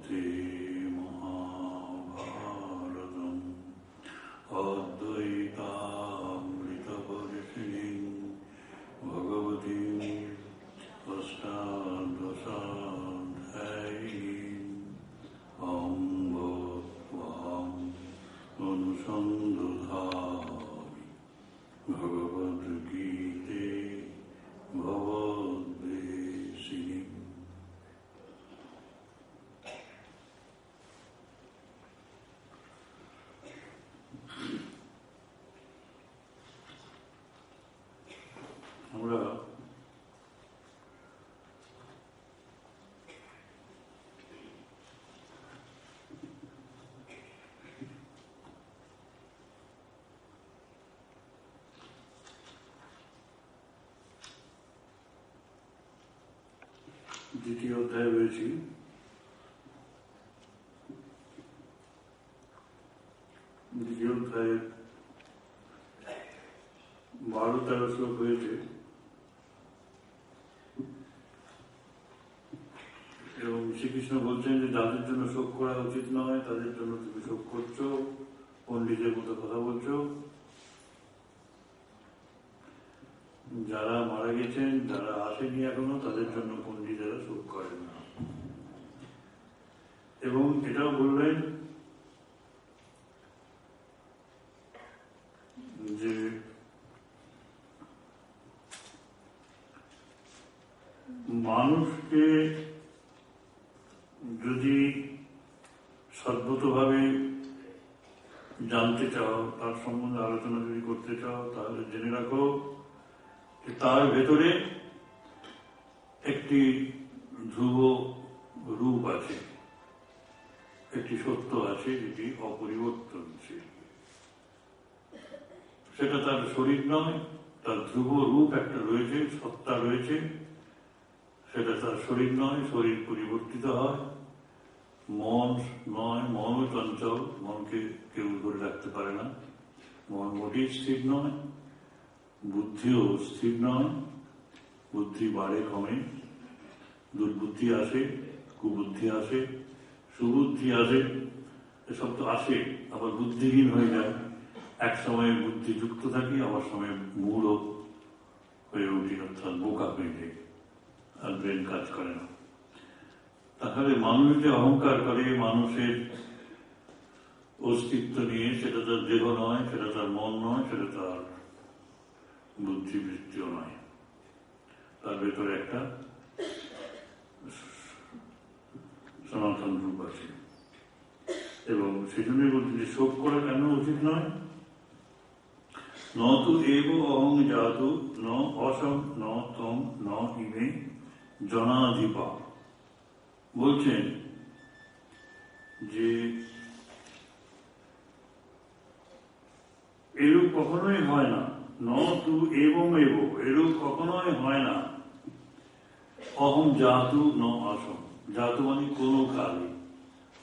মধ্যে মহাভারতম অদ্বৈতামৃতপরিষিণীং ভগবতীং অষ্টাদশাধ্যায়িনীং অম্বত্বহং অনুসন্ধামি ভগবদ গীতে ভবদ্বেষিণীং। আমরা দ্বিতীয় অধ্যায় রয়েছি। দ্বিতীয় অধ্যায়ে 12-13 শ্লোক হয়েছে এবং শ্রীকৃষ্ণ বলছেন যে যাদের জন্য শোক করা উচিত নয় তাদের জন্য তুমি শোক করছো, পণ্ডিতের মতো কথা বলছো। যারা মারা গেছেন, যারা আসেনি এখনো, তাদের জন্য পণ্ডিতেরা শোক করেন না। এবং এটাও বললেন যে মানুষকে যদি সদ্গতভাবে জানতে চাও, তার সম্বন্ধে আলোচনা যদি করতে চাও, তাহলে জেনে রাখো তার ভেতরে একটি ধ্রুব রূপ আছে, একটি সত্য আছে যেটি অপরিবর্তনশীল। সেটা তার শরীর নয়, তার ধ্রুব রূপ একটা রয়েছে, সত্তা রয়েছে। সেটা তার শরীর নয়, শরীর পরিবর্তিত হয়। মন নয়, মনও চঞ্চল, মনকে কেউ ধরে রাখতে পারে না। মন মোটেই স্থির নয়, বুদ্ধিও স্থির নয়। বুদ্ধি বাড়ে কমে, দুর্বুদ্ধি আসে, কুবুদ্ধি আসে, সুবুদ্ধি আসে, এসব তো আসে, আবার বুদ্ধিহীন হয়ে যায়। এক সময় বুদ্ধি যুক্ত থাকি, আবার সময় মূঢ় হয়ে উঠি, অর্থাৎ বোকা হয়ে যায়, আর ব্রেন কাজ করে না। তাহলে মানুষ যে অহংকার করে মানুষের অস্তিত্ব নিয়ে, সেটা তার দেহ নয়, সেটা তার মন নয়, সেটা তার বুদ্ধিবৃত্তিও নয়। তার ভেতরে একটা সনাতন রূপ আছে। এবং সেই জন্যই বলছি যে শোক করা কেন উচিত নয়। ন তু এব অহং জাতু ন অসম ন তম ন ইমে জনাধিপা। বলছেন যে এরূপ কখনোই হয় না। ন তু এবং এব, এরূপ কখনোই হয় না। অহম জাতু ন আসম, জাতু মানে কোন কালে,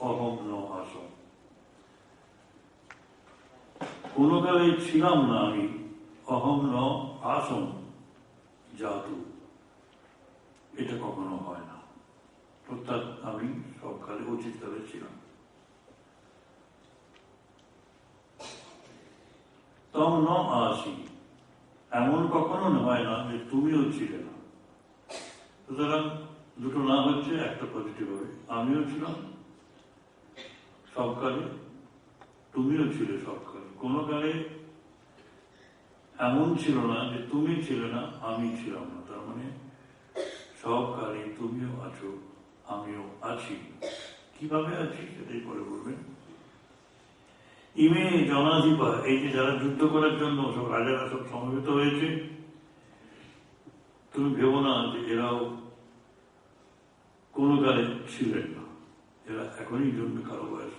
অহম ন আসম, কোন কালে ছিলাম না আমি। অহম ন আসম জাতু, এটা কখনো হয় না। অর্থাৎ আমি সব কালে উচিত কালে ছিলাম। তম ন আসি, এমন কখনো হয় না যে তুমিও ছিলে না। সুতরাং দুটো না হচ্ছে, একটা পজিটিভ হবে। আমিও ছিলাম সবকালে, তুমিও ছিলে সবকালে। কোনো কালে এমন ছিল না যে তুমি ছিলে না, আমি ছিলাম না। তার মানে সবকালে তুমিও আছো, আমিও আছি। কিভাবে আছি সেটাই পরে বলবেন। ইমে জনাধিপা, এই যে যারা যুদ্ধ করার জন্য সব রাজারা সব সমবেত হয়েছে, তুমি ভেবো না যে এরাও কোনো কালে ছিলেন না। এরা এখনই জন্মে, কারো বয়স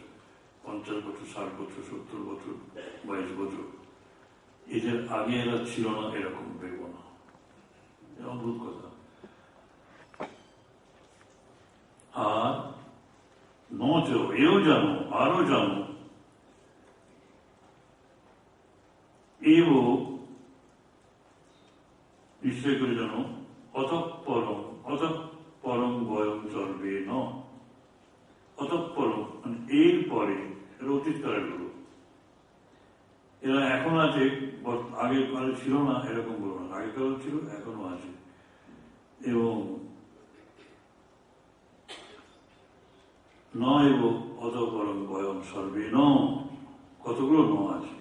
50 বছর, 60 বছর, 70 বছর, 22 বছর, এদের আগে এরা ছিল না, এরকম ভেবো না। অদ্ভুত কথা। আর নচ, এও জানো, আরো জানো, এও নিশ্চয় করে জানো, অতঃপরম বয়ম চলবে ন। অত এরপরে অতীতকালের হলো, এরা এখন আছে, আগের কালে ছিল না এরকম বলবো না, আগেকাল ছিল এখনো আছে। এবং নয় অতঃপরং বয়ম সর্বে ন, কতগুলো ন আছে।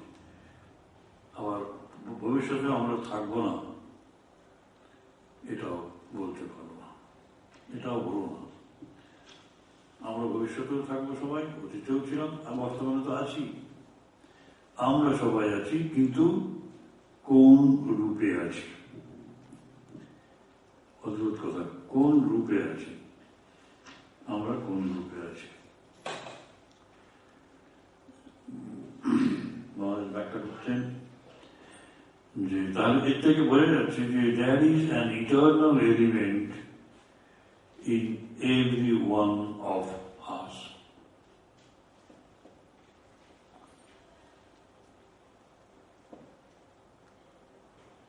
আবার ভবিষ্যতে আমরা থাকবো না, এটাও বলতে পারবো না, এটাও বলবো না। আমরা ভবিষ্যতেও থাকবো সবাই, অতীতেও ছিলাম, আর বর্তমানে তো আছি। আমরা সবাই আছি, কিন্তু কোন রূপে আছি? অদ্ভুত কথা, কোন রূপে আছি আমরা, কোন রূপে আছি? মহারাজ ব্যাখ্যা করছেন যে তাহলে এর থেকে বোঝা যাচ্ছে যে there is an eternal element in every one of us.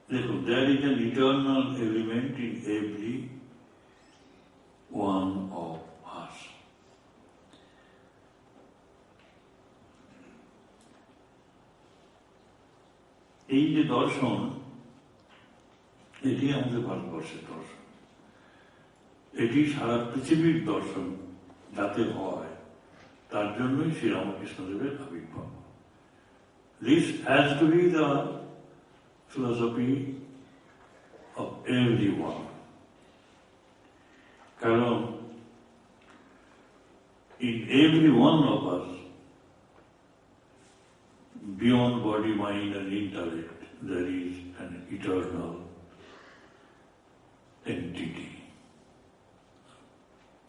দেখুন, there is an eternal element in every one of us. এই যে দর্শন, এটি আমাদের ভারতবর্ষের দর্শন, এটি সারা পৃথিবীর দর্শন যাতে হয়, তার জন্যই শ্রী রামকৃষ্ণদেবের আবির্ভাব। This has to be the philosophy of everyone. কারণ in every one of us, beyond body, mind and intellect, there is an eternal entity,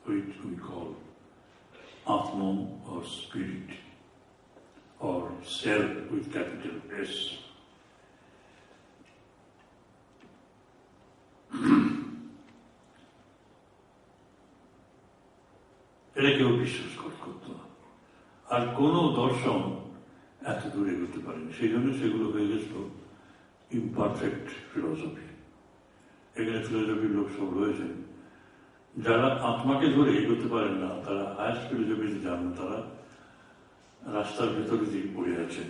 which we call Atman or spirit, or self with capital S. এটা কেউ বিশ্বাস করত না, আর কোন দর্শন এত দূরে এগোতে পারেনি। সেই জন্য সেগুলো হয়ে গেছিল ইমপারফেক্ট ফিলোসফি। এখানে ফিলোসফির লোক সব রয়েছেন, যারা আত্মাকে ধরে এগোতে পারেন না, তারা হায়ার ফিলোসফিতে যান, তারা রাস্তার ভেতরে দিকে পড়ে আছেন।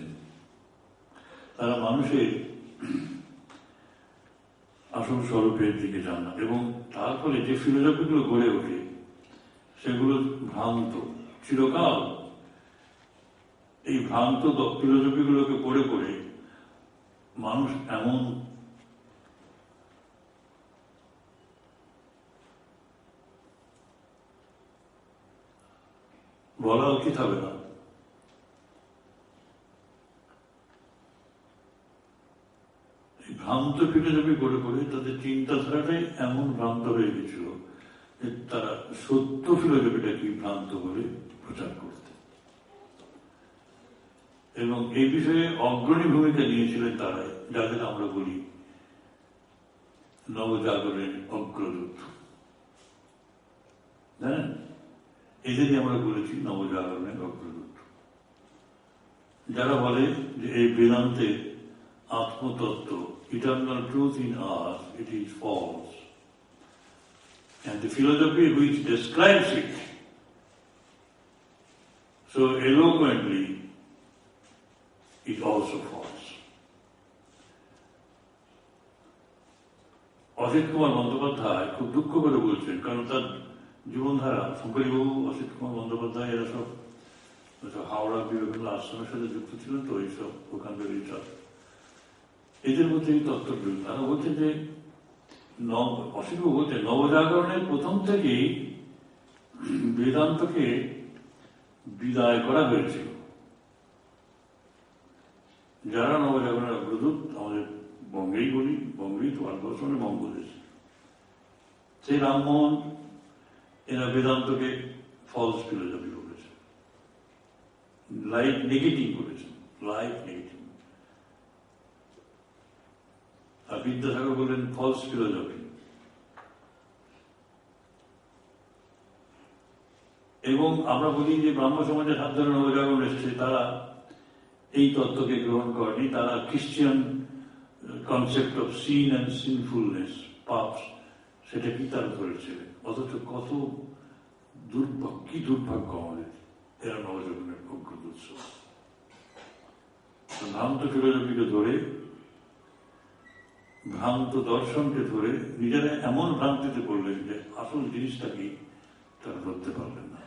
তারা মানুষের আসল স্বরূপের দিকে যান না, এবং তার ফলে যে ফিলোসফিগুলো গড়ে ওঠে সেগুলো ভ্রান্ত চিরকাল। এই ভ্রান্ত ফিলোসফিগুলোকে পড়ে পড়ে মানুষ এমন বলা উচিত হবে না, এই ভ্রান্ত ফিলোসফি করে করে তাদের চিন্তাধারাটাই এমন ভ্রান্ত হয়ে গেছিল যে তারা সত্য ফিলোসফিটা কি ভ্রান্ত বলে প্রচার করতে। এবং এই বিষয়ে অগ্রণী ভূমিকা নিয়েছিলেন তারাই, যাদের আমরা বলি নবজাগরণের অগ্রদূত। জানেন, এদেরই আমরা বলেছি নবজাগরণের অগ্রদূত, যারা বলে যে এই বেদান্তের আত্মতত্ত্ব, eternal truth in us, it is false, and the philosophy which describes it so eloquently is also false. Asit Kumar Bandyopadhyay খুব দুঃখ করে বলছেন, কারণ তার জীবনধারা, শঙ্করীবাবু, অসিত কুমার বন্দ্যোপাধ্যায় এরা সব হাওড়া বিভিন্ন আশ্রমের সাথে যুক্ত ছিলেন, তো এইসব ওখানকার এইসব এদের মধ্যে এই তত্ত্ব, তারা বলছেন যে অসিতবাবু বলছেন নবজাগরণের প্রথম থেকেই বেদান্তকে বিদায় করা হয়েছিল। যারা নবজাগরণের অগ্রদূত, আমাদের বঙ্গেই বলি, বঙ্গেই তো ভারতবর্ষে বঙ্গদেশ, সেই রামমোহন, এরা বেদান্তকে ফলস ফিলোসফি বলেছে, লাইফ নেগেটিভ করেছেন, লাইফ নেগেটিভ। আর বিদ্যাসাগর বললেন ফলস ফিলোসফি। এবং আমরা বলি যে ব্রাহ্ম সমাজের হাত ধরে নবজাগরণ এসেছে, তারা এই তত্ত্বকে গ্রহণ করেনি, তারা Christian concept of sin and sinfulness, পাপস, সেটা কি তারা ধরেছিলেন। অথচ কত দুর্ভাগ্য, কি দুর্ভাগ্য আমাদের, এরা নবজীবনের অগ্রদূত। ভ্রান্ত ফিলোসফিকে ধরে, ভ্রান্ত দর্শনকে ধরে নিজেরা এমন ভ্রান্তিতে পড়লেন যে আসল জিনিসটা কি তারা ধরতে পারলেন না।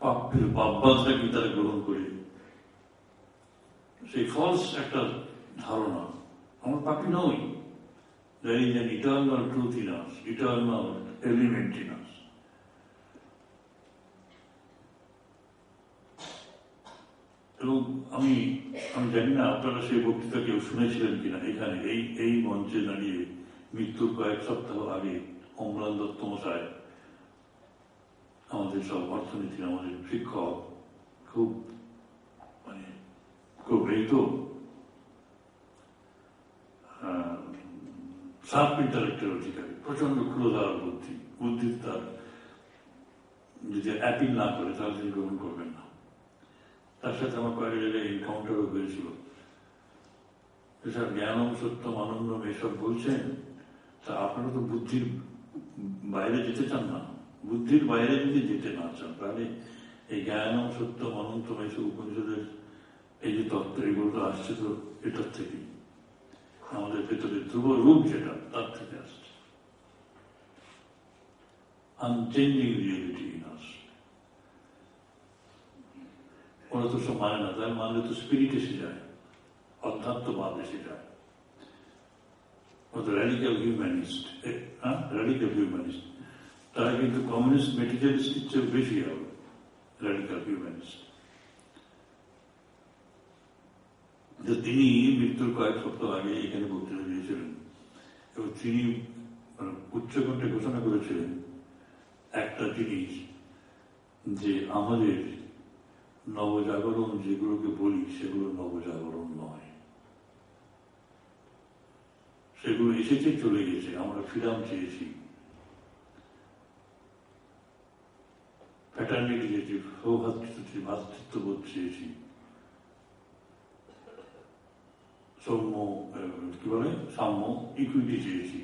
পাপের পাপবাদটা কি তারা গ্রহণ করে সেই ফলস একটা ধারণা, আমার পাপি নই, there is an eternal truth in us, eternal element in us. এবং আমি জানি না আপনারা সেই বক্তৃতা কেউ শুনেছিলেন কিনা। এখানে এই মঞ্চে দাঁড়িয়ে মৃত্যুর কয়েক সপ্তাহ আগে অম্লান দত্ত মশাই, আমাদের সব অর্থনীতির আমাদের শিক্ষক, খুব এই তো শার্প ইন্টালেক্টের অধিকারী, প্রচন্ড ক্ষুরধার বুদ্ধি তার যদি অ্যাপিল না করে তাহলে তিনি গ্রহণ করবেন না। তার সাথে আমার কয়েক জায়গায় এনকাউন্টারও হয়েছিল। এসব জ্ঞানম সত্যম আনন্দম এসব বলছেন, তা আপনারা তো বুদ্ধির বাইরে যেতে চান না। বুদ্ধির বাইরে যদি যেতে না চান তাহলে এই জ্ঞানম সত্যম অনন্তম এইসব উপনিষদের এই যে তত্ত্ব, এগুলো তো আসছে তো এটার থেকে, আমাদের ভেতরে ধ্রুব রূপ যেটা তার থেকে আসছে। আনচেঞ্জিং রিয়েলিটি ইন আস। ওরা তো সব মানে না, তাই মানলে তো স্পিরিট এসে যায়, অধ্যাত্মবাদ এসে যায়। র্যাডিক্যাল হিউম্যানিস্ট, র্যাডিক্যাল হিউম্যানিস্ট তারা কিন্তু কমিউনিস্ট মেটেরিয়ালিস্টের চেয়ে বেশি হবে র্যাডিক্যাল হিউম্যানিস্ট। যে তিনি মৃত্যুর কয়েক সপ্তাহ আগে এখানে বক্তৃতা দিয়েছিলেন এবং তিনি উচ্চকণ্ঠে ঘোষণা করেছিলেন একটা জিনিস, যে আমাদের নবজাগরণ যেগুলোকে বলি সেগুলো নবজাগরণ নয়, সেগুলো এসেছে চলে গেছে, আমরা ফিরাম চেয়েছি, প্যাটার্নিটি চেয়েছি, ভাতৃত্ববোধ চেয়েছি, সৌম্য কি বলে সাম্য ইকুইটি চেয়েছি,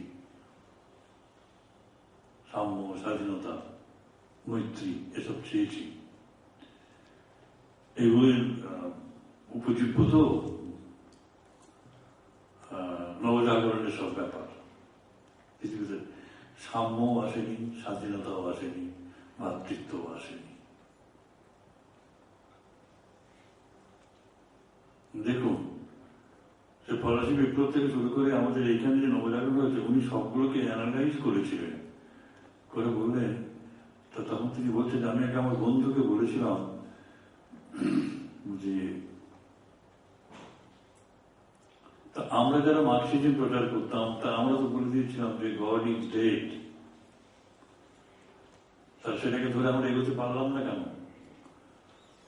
সাম্য স্বাধীনতা মৈত্রী এসব চেয়েছি। এগুলোর উপজীব্য তো নবজাগরণের সব ব্যাপার। পৃথিবীতে সাম্যও আসেনি, স্বাধীনতাও আসেনি, ভাতৃত্বও আসেনি। দেখুন, সে ফরাসি বিপ্লব থেকে শুরু করে আমাদের এইখানে যে নবজাগরণ হয়েছে, উনি সবগুলোকে অ্যানালাইজ করেছিলেন, করে বললেন। তো তখন তিনি বলছেন, আমি আগে আমার বন্ধুকে বলেছিলাম যে আমরা যারা মার্কসিজম প্রচার করতাম তা আমরা তো বলে দিয়েছিলাম যে গড ইজ ডেড, তার সেটাকে ধরে আমরা এগোতে পারলাম না কেন?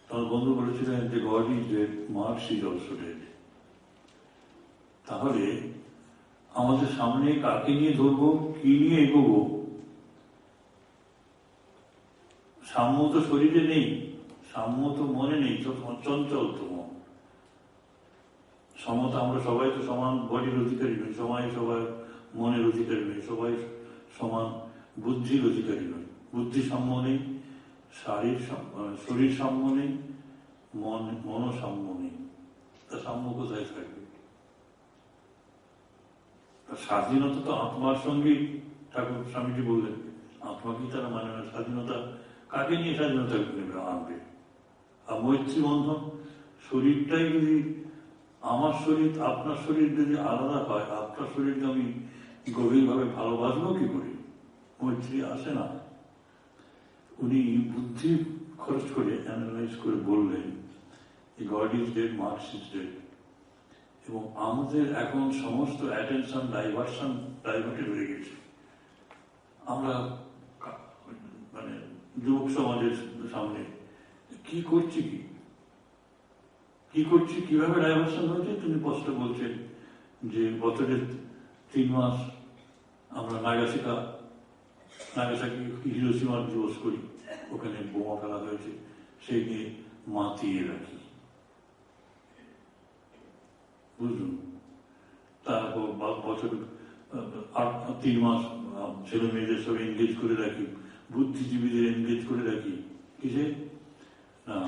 তোমার বন্ধু বলেছিলেন যে god is dead, marks is also dead. তাহলে আমাদের সামনে কাকে নিয়ে ধরবো, কি নিয়ে এগোবো? সাম্য তো শরীরে নেই, সাম্য তো মনে নেই, তো চঞ্চল তো মন। সমতা আমরা সবাই তো সমান বডির অধিকারী নই, সবাই মনের অধিকারী নই, সবাই সমান বুদ্ধির অধিকারী নই। বুদ্ধি সাম্য নেই, শরীর সাম্য নেই, মন সাম্য নেই। তা সাম্য কোথায় থাকবে? স্বাধীনতা তো আত্মার সঙ্গেই, ঠাকুর স্বামীজি বললেন, আত্মাকেই তারা মানে না। স্বাধীনতা কাকে নিয়ে স্বাধীনতা আনবে? আর মৈত্রী বন্ধন, শরীরটাই যদি আমার শরীর আপনার শরীর যদি আলাদা হয়, আপনার শরীরকে আমি গভীরভাবে ভালোবাসবো কি করে? মৈত্রী আসে না। উনি বুদ্ধি খরচ করে অ্যানালাইজ করে বললেন god is dead, marks is dead. এবং আমাদের এখন সমস্ত অ্যাটেনশন ডাইভার্টেড হয়ে গেছে। আমরা মানে যুবক সমাজের সামনে কি করছি, কিভাবে ডাইভার্সন হয়েছে? তিনি স্পষ্ট বলছেন যে বছরের 3 মাস আমরা নাগাসাকি হিরোশিমার দিবস করি, ওখানে বোমা ফেলা হয়েছে, সেই নিয়ে মাতিয়ে রাখি, বুঝুন। তারপর বছর 3 মাস ছেলে মেয়েদের সব এনগেজ করে রাখি, বুদ্ধিজীবীদের এনগেজ করে রাখি কিসে না,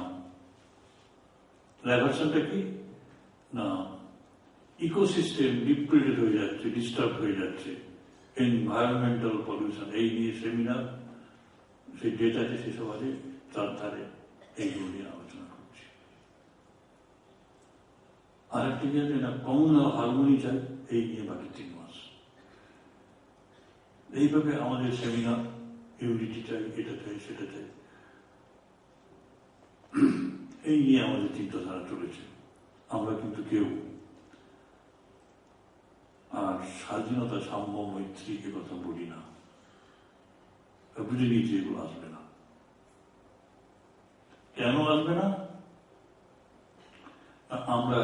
ডাইভারশনটা কি না, ইকোসিস্টেম ডিপ্রেটেড হয়ে যাচ্ছে, ডিস্টার্ব হয়ে যাচ্ছে, এনভায়রনমেন্টাল পলিউশন, এই নিয়ে সেমিনার, সেই ডেট আছে, সেসব আছে, তার ধারে এইগুলো নিয়ে আলোচনা করছি। আর একটি আছে না, কমিউনাল হারমোনি চাই, এই নিয়ে বাকি 3 মাস। এইভাবে আমাদের সেমিনার, ইউনিটি চাই, এটা চাই, সেটা চাই, এই নিয়ে আমাদের চিন্তাধারা চলেছে। আমরা কিন্তু কেউ আর স্বাধীনতা, সাম্য, মৈত্রী এ কথা বলি না, বুঝে নিয়েছি এগুলো আসবে না। কেন আসবে না? আমরা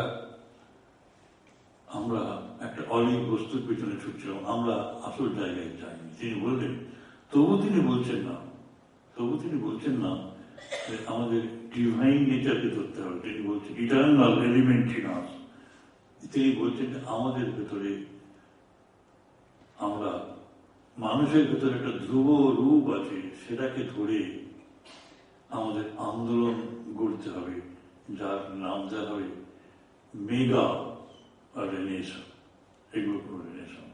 আমরা একটা অলিক বস্তুর পেছনে ছুটছিলাম, আমরা আসল জায়গায় যাইনি। তিনি বললেন, তবু তিনি বলছেন না যে আমাদের ডিভাইন নেচারকে ধরতে হবে। তিনি বলছেন ইটারনাল এলিমেন্ট ইন আস। তিনি বলছেন যে আমাদের ভেতরে, আমরা মানুষের ভেতরে একটা ধ্রুব রূপ আছে, সেটাকে ধরে আমাদের আন্দোলন গড়তে হবে, যার নাম দেওয়া হবে মেগা রেনেশন। এগুলো কোনো রেনেশন,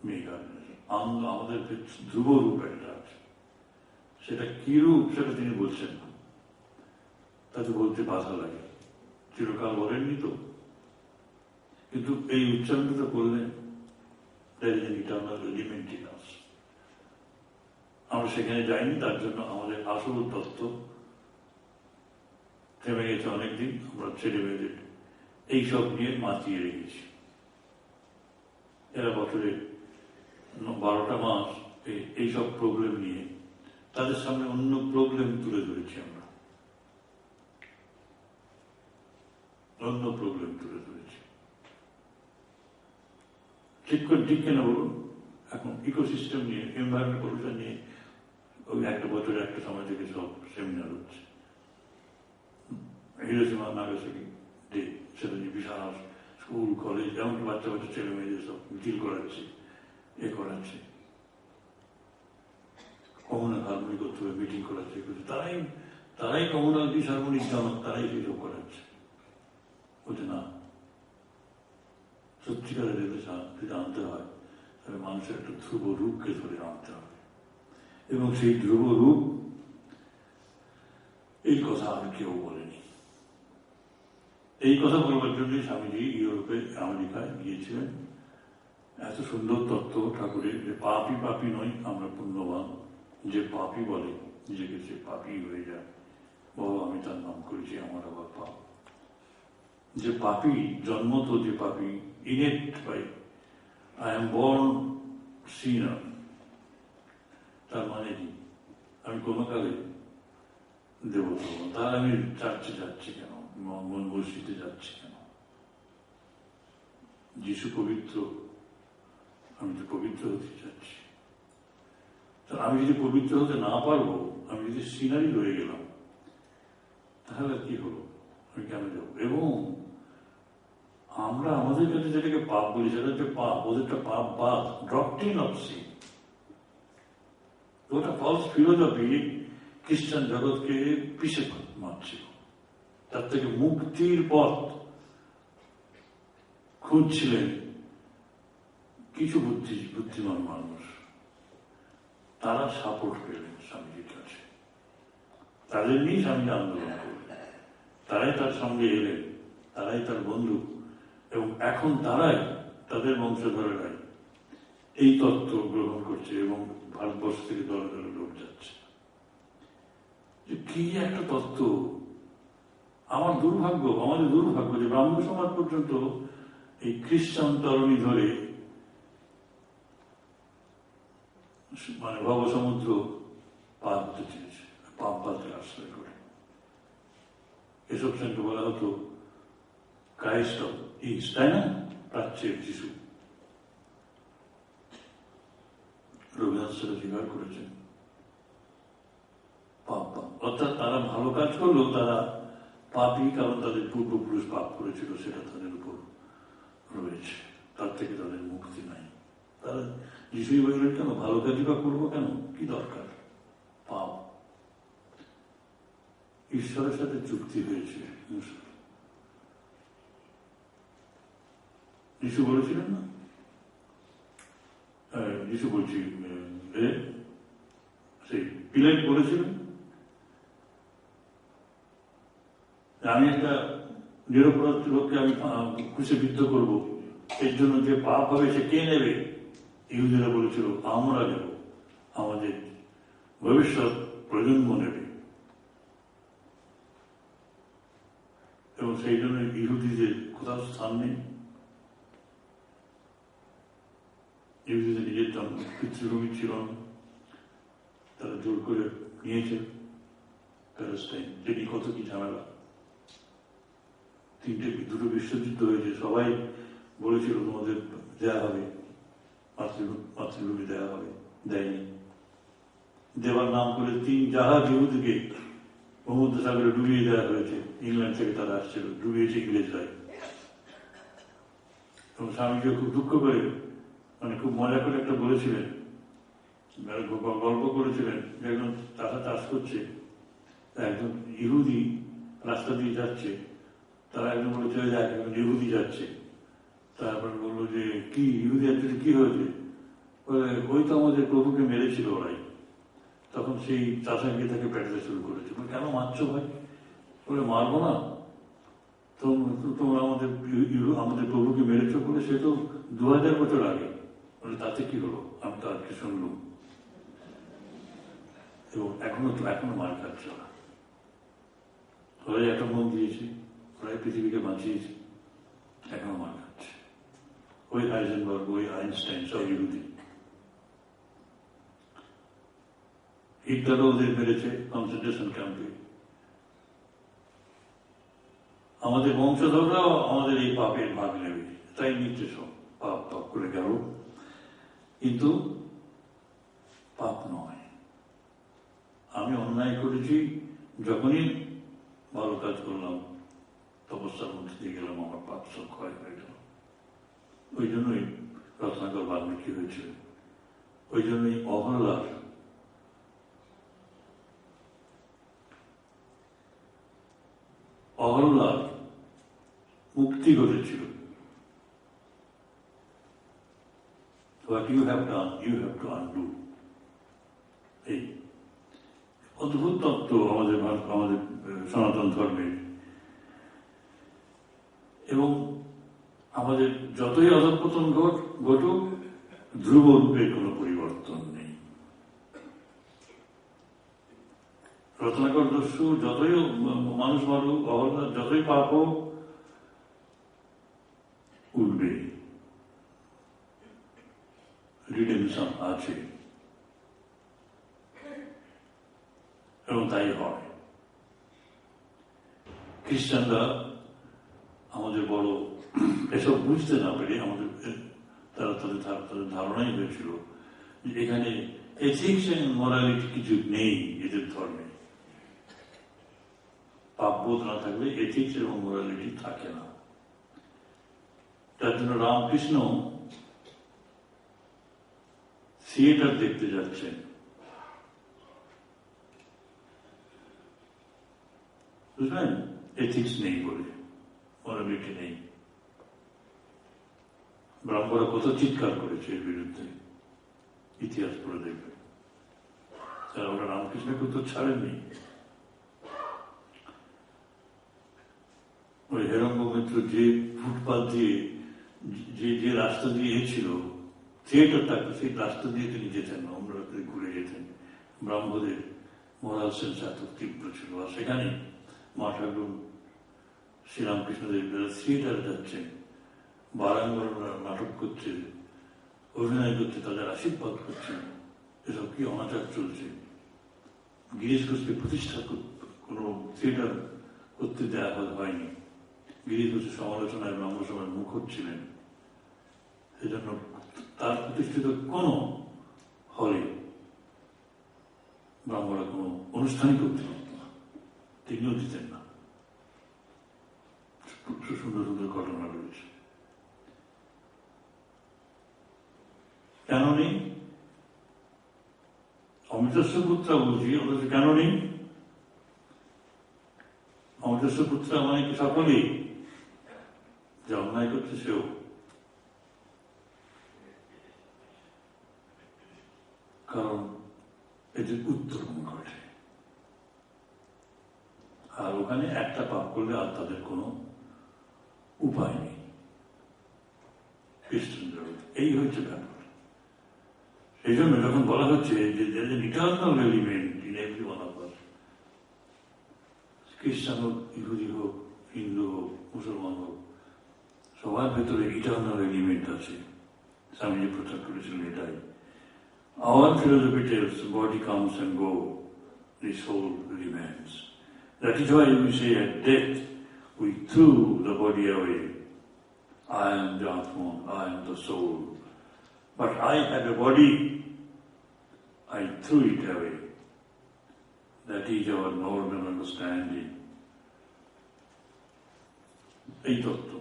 মেগা রেনেশন। আমাদের ধ্রুব রূপ একটা আছে, সেটা কি রূপ সেটা তিনি বলছেন না, তাকে বলতে বাধা লাগে। চিরকাল বলেননি তো, কিন্তু এই উচ্চারণটা তো করলেন, ইটারনাল এলিমেন্ট ইন আস। আমরা সেখানে যাইনি, তার জন্য আমাদের আসল তত্ত্ব থেমে গেছে অনেকদিন। আমরা ছেলে মেয়েদের এইসব নিয়ে মাতিয়ে রেখেছি। এরা বছরে 12টা মাস এইসব প্রবলেম নিয়ে তাদের সামনে অন্য প্রবলেম তুলে ধরেছি। আমরা অন্য প্রবলেম তুলে ধরেছি। ঠিক কেন বলুন? এখন ইকোসিস্টেম নিয়ে, এনভায়রনমেন্ট পলিউশন নিয়ে ওই একটা বছরে একটা সময় থেকে সব সেমিনার হচ্ছে। হিরোশিমা নাগাসাকি ডে, সেটা নিয়ে বিশাল স্কুল, কলেজ, এমনকি বাচ্চা বাচ্চা ছেলে মেয়েদের সব মিছিল করাচ্ছে, এ করাচ্ছে, কমিউনাল হারমোনি করতে হবে, মিটিং করাচ্ছে। তারাই কমিউনাল ডিসহারমোনির জনক, তারাই সেইসব করাচ্ছে। বলছে না, সত্যিকারের যদি আনতে হয় তাহলে মানুষের একটা ধ্রুব রূপকে ধরে আনতে হবে, এবং সেই ধ্রুব রূপ, এই কথা আর কেউ বলেনি। এই কথা বলবার জন্যই স্বামীজি ইউরোপে, আমেরিকায় গিয়েছিলেন। এত সুন্দর তত্ত্ব ঠাকুরের, যে পাপি পাপি নয়, আমরা পুণ্যবান। যে পাপি বলে নিজেকে, সে পাপি হয়ে যায়। বাবা, আমি তার নাম করেছি, আমার আবার পাপ। যে পাপি, জন্মত যে পাপি, innate by I am born sinner, তার মানে কি? আমি কোনো কালে দেবতা হব, তার আমি চার্চে যাচ্ছি কেন, মসজিদে যাচ্ছি কেন? যিশু পবিত্র, আমি তো পবিত্র হতে চাচ্ছি। আমি যদি পবিত্র হতে না পারবো, আমি যদি সিনারি রয়ে গেলাম, তাহলে কি হলো? আমি কেন যাবো? এবং আমরা আমাদের কাছে যেটাকে পাপ বলি, সেটা হচ্ছে পাপ, ওদেরটা পাপ বাদ, ডক্ট্রিন অফ সিন। ওটা ফলস ফিলোসফি খ্রিস্টান জগৎকে পিছে মারছিল। তার থেকে মুক্তির পথ খুঁজছিলেন কিছু বুদ্ধিমান মানুষ। তারা সাপোর্ট পেলেন স্বামীজির কাছে, তাদের নিয়েই স্বামীজি আন্দোলন করলেন, তারাই তার সঙ্গে এলেন, তারাই তার বন্ধু, এবং এখন তারাই, তাদের বংশধরেরাই এই তত্ত্ব গ্রহণ করছে, এবং ভারতবর্ষ থেকে দলে দলে লোক যাচ্ছে। যে কি একটা তত্ত্ব! আমাদের দুর্ভাগ্য যে ব্রাহ্ম সমাজ পর্যন্ত এই খ্রিস্টান তরণী ধরে মানে ভবসমুদ্র পার হতে চেয়েছে, পাপ বাদকে আশ্রয় করে। এসব সঙ্গে বলা হতো ক্রাইস্ট অফ ইস্ট, তাই না? প্রাচ্যের যিশু। রবীন্দ্রনাথ সেটা স্বীকার করেছেন। পাপ, অর্থাৎ তারা ভালো কাজ করলেও তারা পাপই, কারণ তাদের পূর্বপুরুষ পাপ করেছিল, সেটা তাদের উপর রয়েছে, তার থেকে তাদের মুক্তি নাই। তারা যিশুই বললেন, কেন ভালো কাজই বা করবো কেন, কি দরকার, পাপ। ঈশ্বরের সাথে চুক্তি হয়েছে। যিশু বলেছিলেন না, যিশু বলছি, সেই পিলাত বলেছিলেন, আমি একটা নিরপরাধ লোককে আমি ক্রুশিবিদ্ধ করবো, এর জন্য যে পাপ হবে সে কে নেবে? ইহুদিরা বলেছিল, আমরা নেব, আমাদের ভবিষ্যৎ প্রজন্ম নেবে। এবং সেই জন্য ইহুদিদের কোথাও স্থান নেই। ইহুদিদের নিজের পিতৃভূমি ছিল না, তারা জোর করে নিয়েছে প্যালেস্টাইন। যেটি কত কি ঝামেলা, দুটো বিশ্বযুদ্ধ হয়েছে, সবাই বলেছিল তোমাদের দেয়া হবে, মাতৃভূমি দেয়া হবে, দেয়নি। দেওয়ার নাম করে 3 জাহাজ ইহুদিকে সমুদ্র সাগরে ডুবিয়ে দেওয়া হয়েছে। ইংল্যান্ড থেকে তারা আসছিল, ডুবিয়েছে ইংরেজরাই। এবং স্বামীজিও খুব দুঃখ করে, মানে খুব মজা করে একটা বলেছিলেন, গল্প করেছিলেন, যে একজন চাষা চাষ করছে, একজন ইহুদি রাস্তা দিয়ে যাচ্ছে, তারা একজন বলেছে একজন ইহুদি যাচ্ছে। তারপর বললো যে কি ইহুদি যাচ্ছে, কি হয়েছে? ওই তো আমাদের প্রভুকে মেরেছিল ওরাই। তখন সেই চাষা গিয়ে তাকে পেটাতে শুরু করেছে। কেন মারছো ভাই? বলে মারবো না, তোমরা আমাদের প্রভুকে মেরেছ বলে, সে তো 2000 বছর আগে। বলে তাতে কি হলো, আমি তো আজকে শুনলাম। এবং এখনো মার খাচ্ছে না। ওরাই একটা মন দিয়েছে, ওরাই পৃথিবীকে বাঁচিয়েছে, এখনো মার খাচ্ছে। ওই হাইজেনবার্গ, ওই আইনস্টাইন, সব ইহুদি। হিটলারও ওদের মেরেছে কনসেন্ট্রেশন ক্যাম্পে। আমাদের বংশধররাও আমাদের এই পাপের ভাগ নেবে, তাই নিচ্ছে সব, পাপ পাপ করে গেল। কিন্তু পাপ নয়। আমি অন্যায় করেছি, যখনই ভালো কাজ করলাম, তপস্যার মধ্যে দিয়ে গেলাম, আমার পাপ সব ক্ষয় হয়ে গেল। ওই জন্যই রত্নাকর বাল্মীকি হয়েছিল। ওই জন্যই অহল্লার মুক্তি ঘটেছিল। What you have done, you have to undo. এই অদ্ভুত তত্ত্ব আমাদের সনাতন ধর্মের। এবং আমাদের যতই অধঃপতন ঘটুক, ধ্রুব রূপে কোনো পরিবর্তন নেই। রত্নাকর দস্যু যতই মানুষ মারুক, অহল্লার যতই পাপ হোক, উঠবে, রিডেমশন আছে। এবং তাই হয়। খ্রিস্টানরা আমাদের বড় এসব বুঝতে না পেরে, আমাদের তাদের ধারণাই হয়েছিল যে এখানে এথিক্স এন্ড মোরালিটি কিছু নেই এদের ধর্মে। পাপবোধ না থাকলে এথিক্স এবং মোরালিটি থাকে না। তার জন্য রামকৃষ্ণ থিয়েটার দেখতে যাচ্ছেন, বুঝলেন? এথিক্স নেই বলে, মোরালিটি নেই। ব্রাহ্মণরা কত চিৎকার করেছে এর বিরুদ্ধে, ইতিহাস পড়ে দেখবে। তারা ওরা রামকৃষ্ণকে তো ছাড়েননি। ওই হেরঙ্গ মিত্র যে ফুটপাথ দিয়ে, যে রাস্তা দিয়ে ছিল থিয়েটার থাকতো, সেই রাস্তা দিয়ে তিনি যেতেন না, অন্য রাস্তা ঘুরে যেতেন। ব্রাহ্মদের মোরাল সেন্স এত তীব্র ছিল। আর সেখানে মা ঠাকুর শ্রীরামকৃষ্ণদেব থিয়েটারে যাচ্ছেন, বারাঙ্গনরা নাটক করছে, অভিনয় করছে, তাদের আশীর্বাদ করছে। এসব কি অনাচার চলছে? গিরিশ ঘোষকে প্রতিষ্ঠা কোন থিয়েটার করতে দেওয়া হয়নি। গিরিশ ঘোষের সমালোচনায় ব্রাহ্ম সভায় মুখর ছিলেন। সেজন্য তার প্রতিষ্ঠিত কোন হলে ব্রাহ্মণরা কোন অনুষ্ঠানই করতে পারত না, তিনিও দিতেন না। সুন্দর সুন্দর ঘটনা রয়েছে। কেন নেই? অমৃতস্য পুত্র বুঝি, অথচ কেন নেই? অমৃতস্য পুত্র মানে কি সকলেই? যে অন্যায় করছে সেও। কারণ এদের উত্তরণ ঘটে, আর ওখানে একটা পাপ করলে আর তাদের কোনো উপায় নেই। এই হচ্ছে ব্যাপার। সেই জন্য যখন বলা হচ্ছে যে eternal element in every one of us, খ্রিস্টান হোক, ইহুদি হোক, হিন্দু হোক, মুসলমান হোক, সবার ভেতরে ইটারনাল এলিমেন্ট আছে। স্বামীজি প্রচার করেছিলেন এটাই। Our philosophy tells body comes and goes, the soul remains. That is why we say at death we threw the body away. I am the Atman, I am the soul. But I had a body, I threw it away. That is our normal understanding. এই তত্ত্ব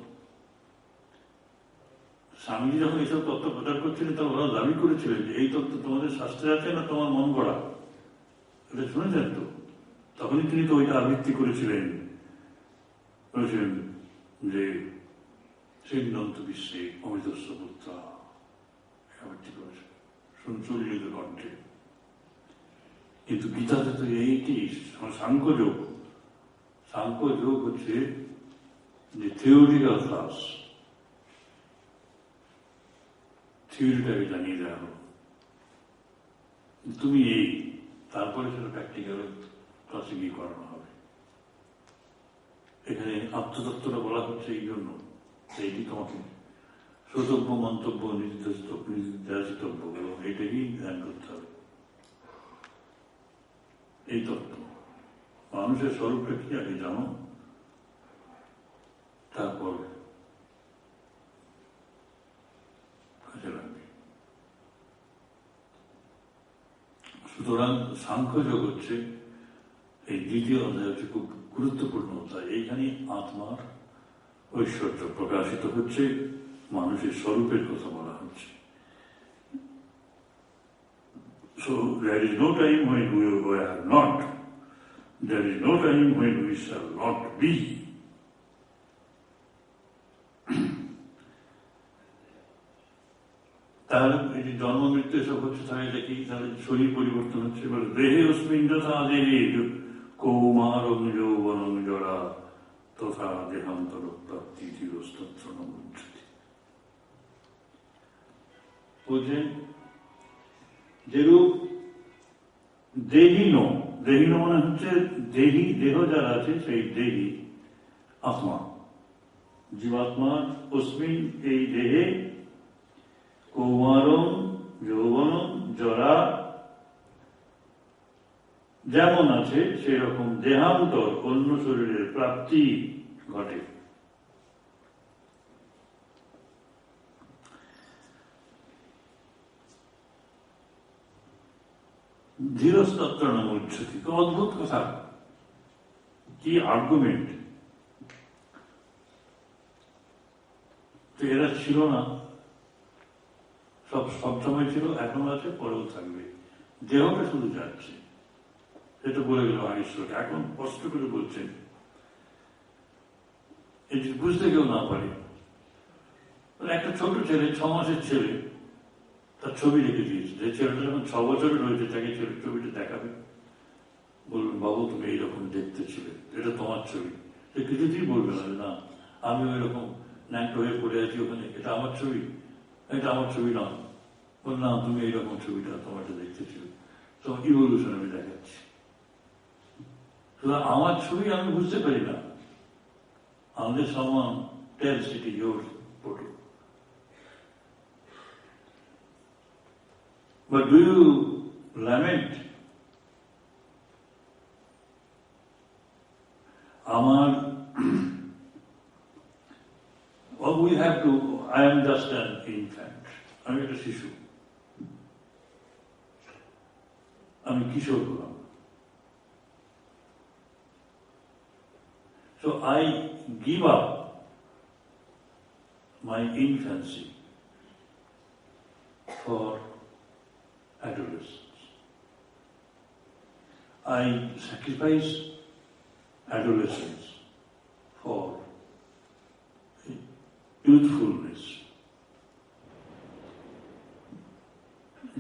স্বামীজি যখন এইসব তত্ত্ব প্রচার করছিলেন, তখন ওরা দাবি করেছিলেন যে এই তত্ত্ব তোমাদের শাস্ত্রে আছে না তোমার মন গড়া, এটা শুনেছেন তো? তখনই তিনি তো ওইটা আবৃত্তি করেছিলেন যে শ্রীনন্ত বিশ্বে অমৃতস্য পুত্র আবৃত্তি করেছেন সুচলিত কণ্ঠে। কিন্তু গীতাতে তো এইটি সাংখ্যযোগ। সাংখ্যযোগ হচ্ছে যে থিওরিক্যাল ক্লাস, থিওরিটাকে জানিয়ে দেওয়া হলো তুমি এই, তারপরে সেটা প্র্যাকটিক্যাল ক্লাসে গিয়ে করানো হবে। এখানে আত্মতত্ত্বটা বলা হচ্ছে এই জন্য, এইটি তোমাকে শ্রোতব্য, মন্তব্য, নির্দেশিতব্য এবং এইটাকেই ধ্যান করতে হবে। এই তত্ত্ব মানুষের স্বরূপটা কি আগে জানো, তারপর কাজে লাগবে। সুতরাং সাংখ্যযোগ হচ্ছে এই দ্বিতীয় অধ্যায় হচ্ছে খুব গুরুত্বপূর্ণ অধ্যায়। এইখানে আত্মার ঐশ্বর্য প্রকাশিত হচ্ছে, মানুষের স্বরূপের কথা বলা হচ্ছে। So there is no time when we are not. There is no time when we shall not be. তাহলে এই যে জন্ম মৃত্যু এসব হচ্ছে, তাহলে এটা কি? তাহলে শরীর পরিবর্তন হচ্ছে। বলে দেহে অস্মিন যথা দেহে কৌমারং যৌবনং জরা তথা দেহান্তর প্রাপ্তি চিরস্তত্র নমুচ্যতে। বুঝলেন? যেরূপ দেহিন, দেহিন মানে হচ্ছে দেহি, দেহ যারা আছে সেই দেহি আত্মা, জীবাত্মা। অস্মিন এই দেহে কৌমারং যৌবনং জরা যেমন আছে সেরকম দেহান্তর অন্য শরীরের প্রাপ্তি ঘটে। ধীরস্তত্র নাম উচ্ছতি। তো অদ্ভুত কথা, কি আর্গুমেন্ট! তো এরা ছিল না, সবসময় ছিল, এখন আছে, পরেও থাকবে। দেহটা শুধু যাচ্ছে, সেটা বলে গেল ঈশ্বর। এখন কষ্ট করে বলছেন, এই যে বুঝতে কেউ না পারে। একটা ছোট ছেলে, 6 মাসের ছেলে, তার ছবি রেখে দিয়েছে। যে ছেলেটা যখন 6 বছরের রয়েছে, তাকে ছেলের ছবিটা দেখাবে, বলবেন বাবু তুমি এইরকম দেখতে ছিলে, এটা তোমার ছবি। সে কিছুতেই বলবে না না আমি ওই রকম ন্যাংটো হয়ে পড়ে আছি ওখানে, এটা আমার ছবি, এটা আমার ছবি নয়। বল না তুমি এইরকম ছবিটা তোমারটা দেখতে ছিল, তোমার ইভলিউশন আমি দেখাচ্ছি। আমার ছবি আমি বুঝতে পারি না, unless someone tells it is your photo. But do you lament? Well, we have to, I am just an infant. আমি একটা শিশু, আমি কিশোর হলাম। So I give up my infancy for adolescence. I sacrifice adolescence for youthfulness.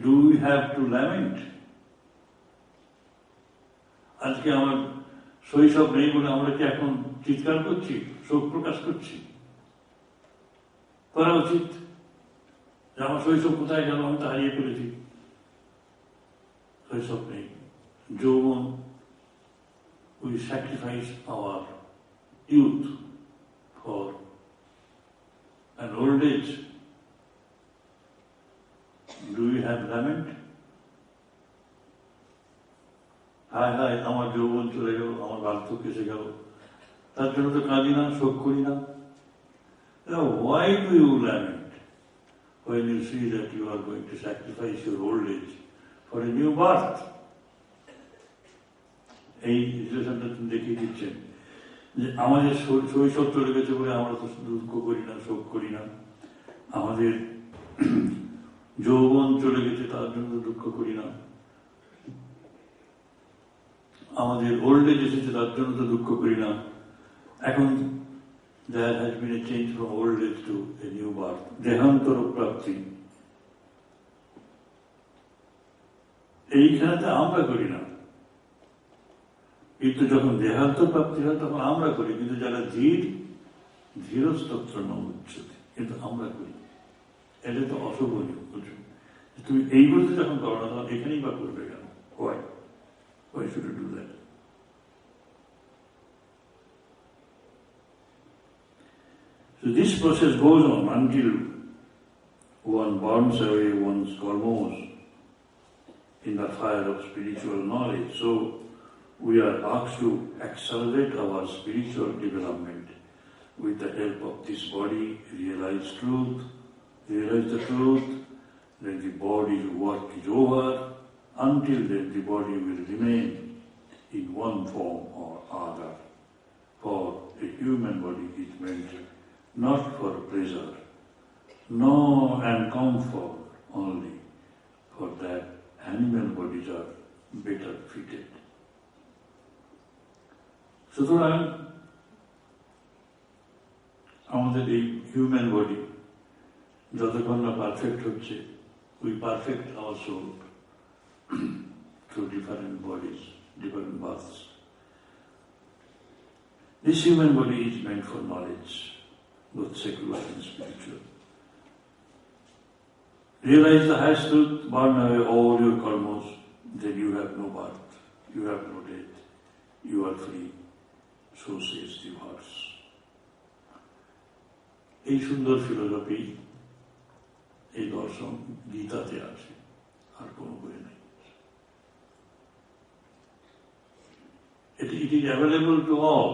Do we have to lament? আজকে আমার শৈশব নেই বলে আমরা কি এখন চিৎকার করছি, শোক প্রকাশ করছি? করা উচিত যে আমার শৈশব কোথায় গেল, আমি তো হারিয়ে ফেলেছি, শৈশব নেই, যৌবন। We sacrifice our youth for an old age. Do we have lament? হায় হায় আমার যৌবন চলে গেল, আমার বার্ধক্য এসে গেল, তার জন্য তো কাঁদি না, শোক করি না। Why do you lament when you see that you are going to sacrifice your old age for a new birth? এই রিলেশনটা তিনি দেখিয়ে দিচ্ছেন যে আমাদের শৈশব চলে গেছে বলে আমরা তো দুঃখ করি না, শোক করি না। আমাদের যৌবন চলে গেছে তার জন্য দুঃখ করি না। আমাদের ওল্ড এজ এসেছে তার জন্য তো দুঃখ করি না। এখন there has been a change from old age to a new birth. দেহান্তর প্রাপ্তি, এইখানে আমরা করি না, কিন্তু যখন দেহান্তর প্রাপ্তি হয় তখন আমরা করি। কিন্তু যারা ধীরস্তত্র ন উচ্চতে, কিন্তু আমরা করি। এটা তো অশোভনীয়। তুমি এই বলতে যখন করো না তখন এখানেই বা করবে কেন? Why should you do that? So this process goes on until one burns away one's karmas in the fire of spiritual knowledge. So we are asked to accelerate our spiritual development with the help of this body, realize the truth that the body's work is over. Until then the body will remain in one form or other. For a human body is meant not for pleasure, nor and comfort only. For that animal bodies are better fitted. সুতরাং আমাদের এই human body যতক্ষণ না perfect হচ্ছে, we perfect our soul through different bodies, different births. This human body is meant for knowledge, both secular and spiritual. Realize the highest truth, burn away all your karmas, then you have no birth, you have no death, you are free. So says the verse. এই সুন্দর philosophy, এই দর্শন গীতাতে আছে, আর কোনো বই নেই। It is available to all.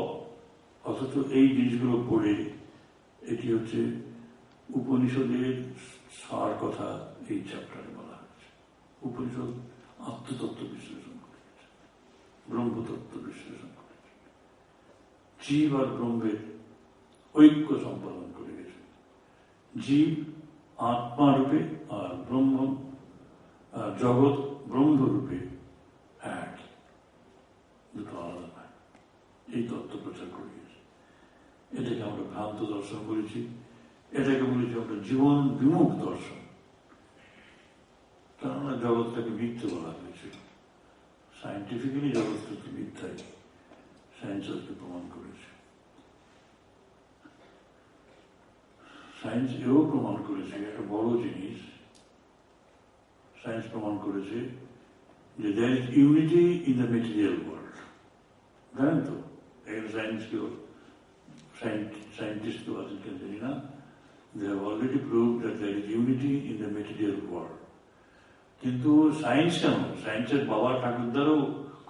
অথচ এই জিনিসগুলো পড়ে এটি হচ্ছে উপনিষদের সার কথা এই চ্যাপ্টারে বলা হচ্ছে। উপনিষদ আত্মতত্ত্ব বিশ্লেষণ করেছে, ব্রহ্মতত্ত্ব বিশ্লেষণ করেছে, জীব আর ব্রহ্মের ঐক্য সম্পাদন করে গেছে। জীব আত্মারূপে আর ব্রহ্ম জগৎ ব্রহ্মরূপে এক, দুটো আলাদা নয়, এই তত্ত্ব প্রচার করে গেছে। এটাকে আমরা ভ্রান্ত দর্শন করেছি, এটাকে বলেছি আমরা জীবন বিমুখ দর্শন। কেননা জগৎটাকে মিথ্যে বলা হয়েছিল। সায়েন্টিফিক্যালি জগৎটাকে মিথ্যাই সায়েন্স আজকে প্রমাণ করেছে। সায়েন্স এও প্রমাণ করেছে, একটা বড় জিনিস সায়েন্স প্রমাণ করেছে যে there is unity in the material world. জানেন তো, এখানে সায়েন্টিস্ট কেউ আছেন কেন জানি না, they have already proved that there is unity in the material world. কিন্তু সায়েন্স কেন, সায়েন্সের বাবা ঠাকুরদারও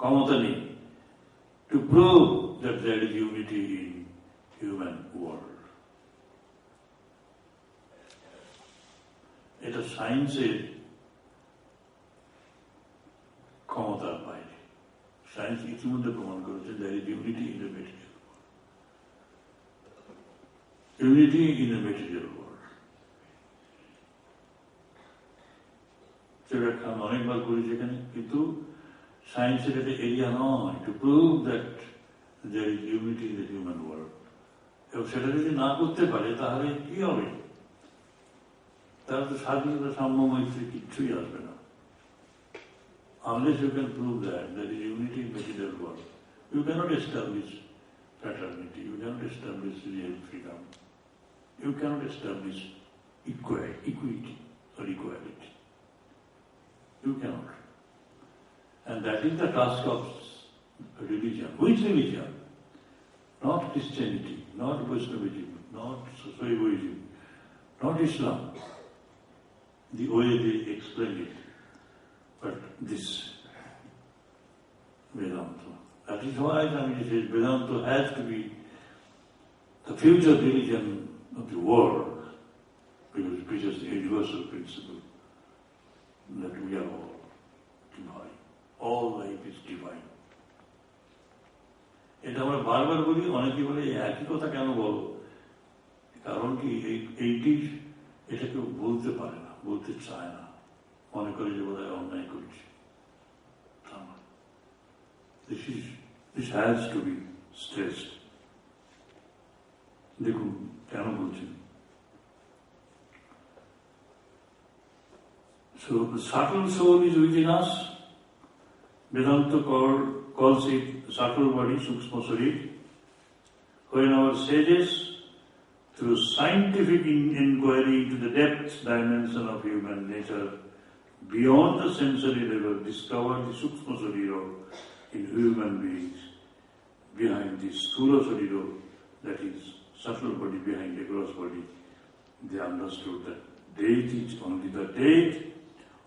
ক্ষমতা নেই to prove that there is unity in human world. এটা সায়েন্সের ক্ষমতার বাইরে। সায়েন্স ইতিমধ্যে প্রমাণ করেছে there is unity in the material world. Unity in the material world. So সায়েন্সের ব্যাখ্যা আমি অনেকবার করেছি এখানে, কিন্তু সায়েন্সের একটা এরিয়া নয় to prove that there is unity in the human world. এবং সেটা যদি না করতে পারে তাহলে কি হবে? তাহলে তো স্বাধীনতা, সাম্য, মৈত্রী কিচ্ছুই আসবে না। Unless you can prove that there is unity in material world, you cannot establish fraternity, you cannot establish real freedom, you cannot establish equity or equality. You cannot. And that is the task of religion. Which religion? Not Christianity, not Vaishnavism, not Shaivism, not Islam, the way they explain it, but this Vedanta. That is why Swamiji says Vedanta has to be the future religion of the world, because it preaches the universal principle that we are all divine. All life is divine. এটা আমরা বারবার বলি, অনেকে বলে একই কথা কেন বলো? কারণ কি এটা কেউ বলতে পারে না, বলতে চায় না, মনে করে যে বোধহয় অন্যায় করছে। This has to be stressed. দেখুন কেন বলছেন। So the subtle soul is within us. Vedanta calls it subtle body, Sukshma Sharir. When our sages, through scientific inquiry into the depth dimension of human nature, beyond the sensory level, discovered the Sukshma Sharir in human beings, behind the Sthula Sharir, that is, subtle body behind the gross body, they understood that death is only the death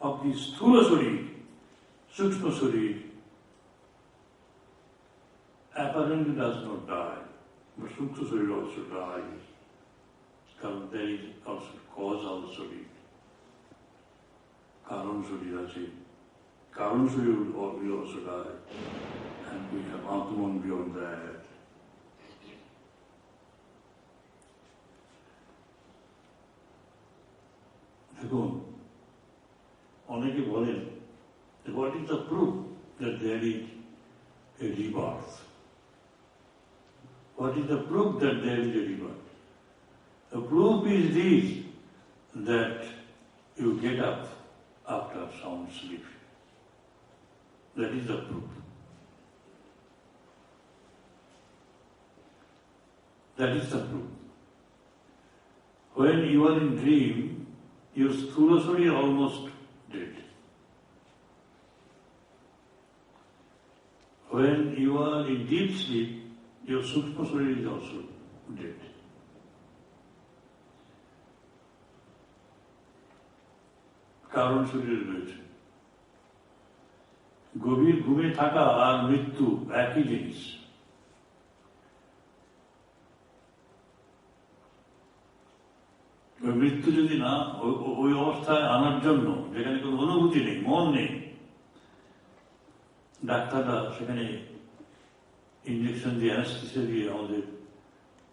of the Sthula Sharir. Sukshma Sharir apparently does not die, but Sukshma Sharir also dies. Because there is also causal Sharir. Karan Sharir আছে, Karan Sharir will also die, and we have Atman beyond that. দেখুন, অনেকে বলেন, what is the proof that there is a rebirth? What is the proof that there is a rebirth? The proof is this, that you get up after sound sleep. That is the proof. That is the proof. When you are in dream, your sthula sharir is almost dead. When you are in deep sleep, your sukshma sharir is also dead. কারণ শরীরে রয়েছে। গভীর ঘুমে থাকা আর মৃত্যু একই জিনিস। ওই মৃত্যু যদি না, ওই অবস্থায় আনার জন্য যেখানে কোনো অনুভূতি নেই, মন নেই, ডাক্তাররা সেখানে ইঞ্জেকশন দিয়ে, অ্যানেস্থেসিয়া দিয়ে আমাদের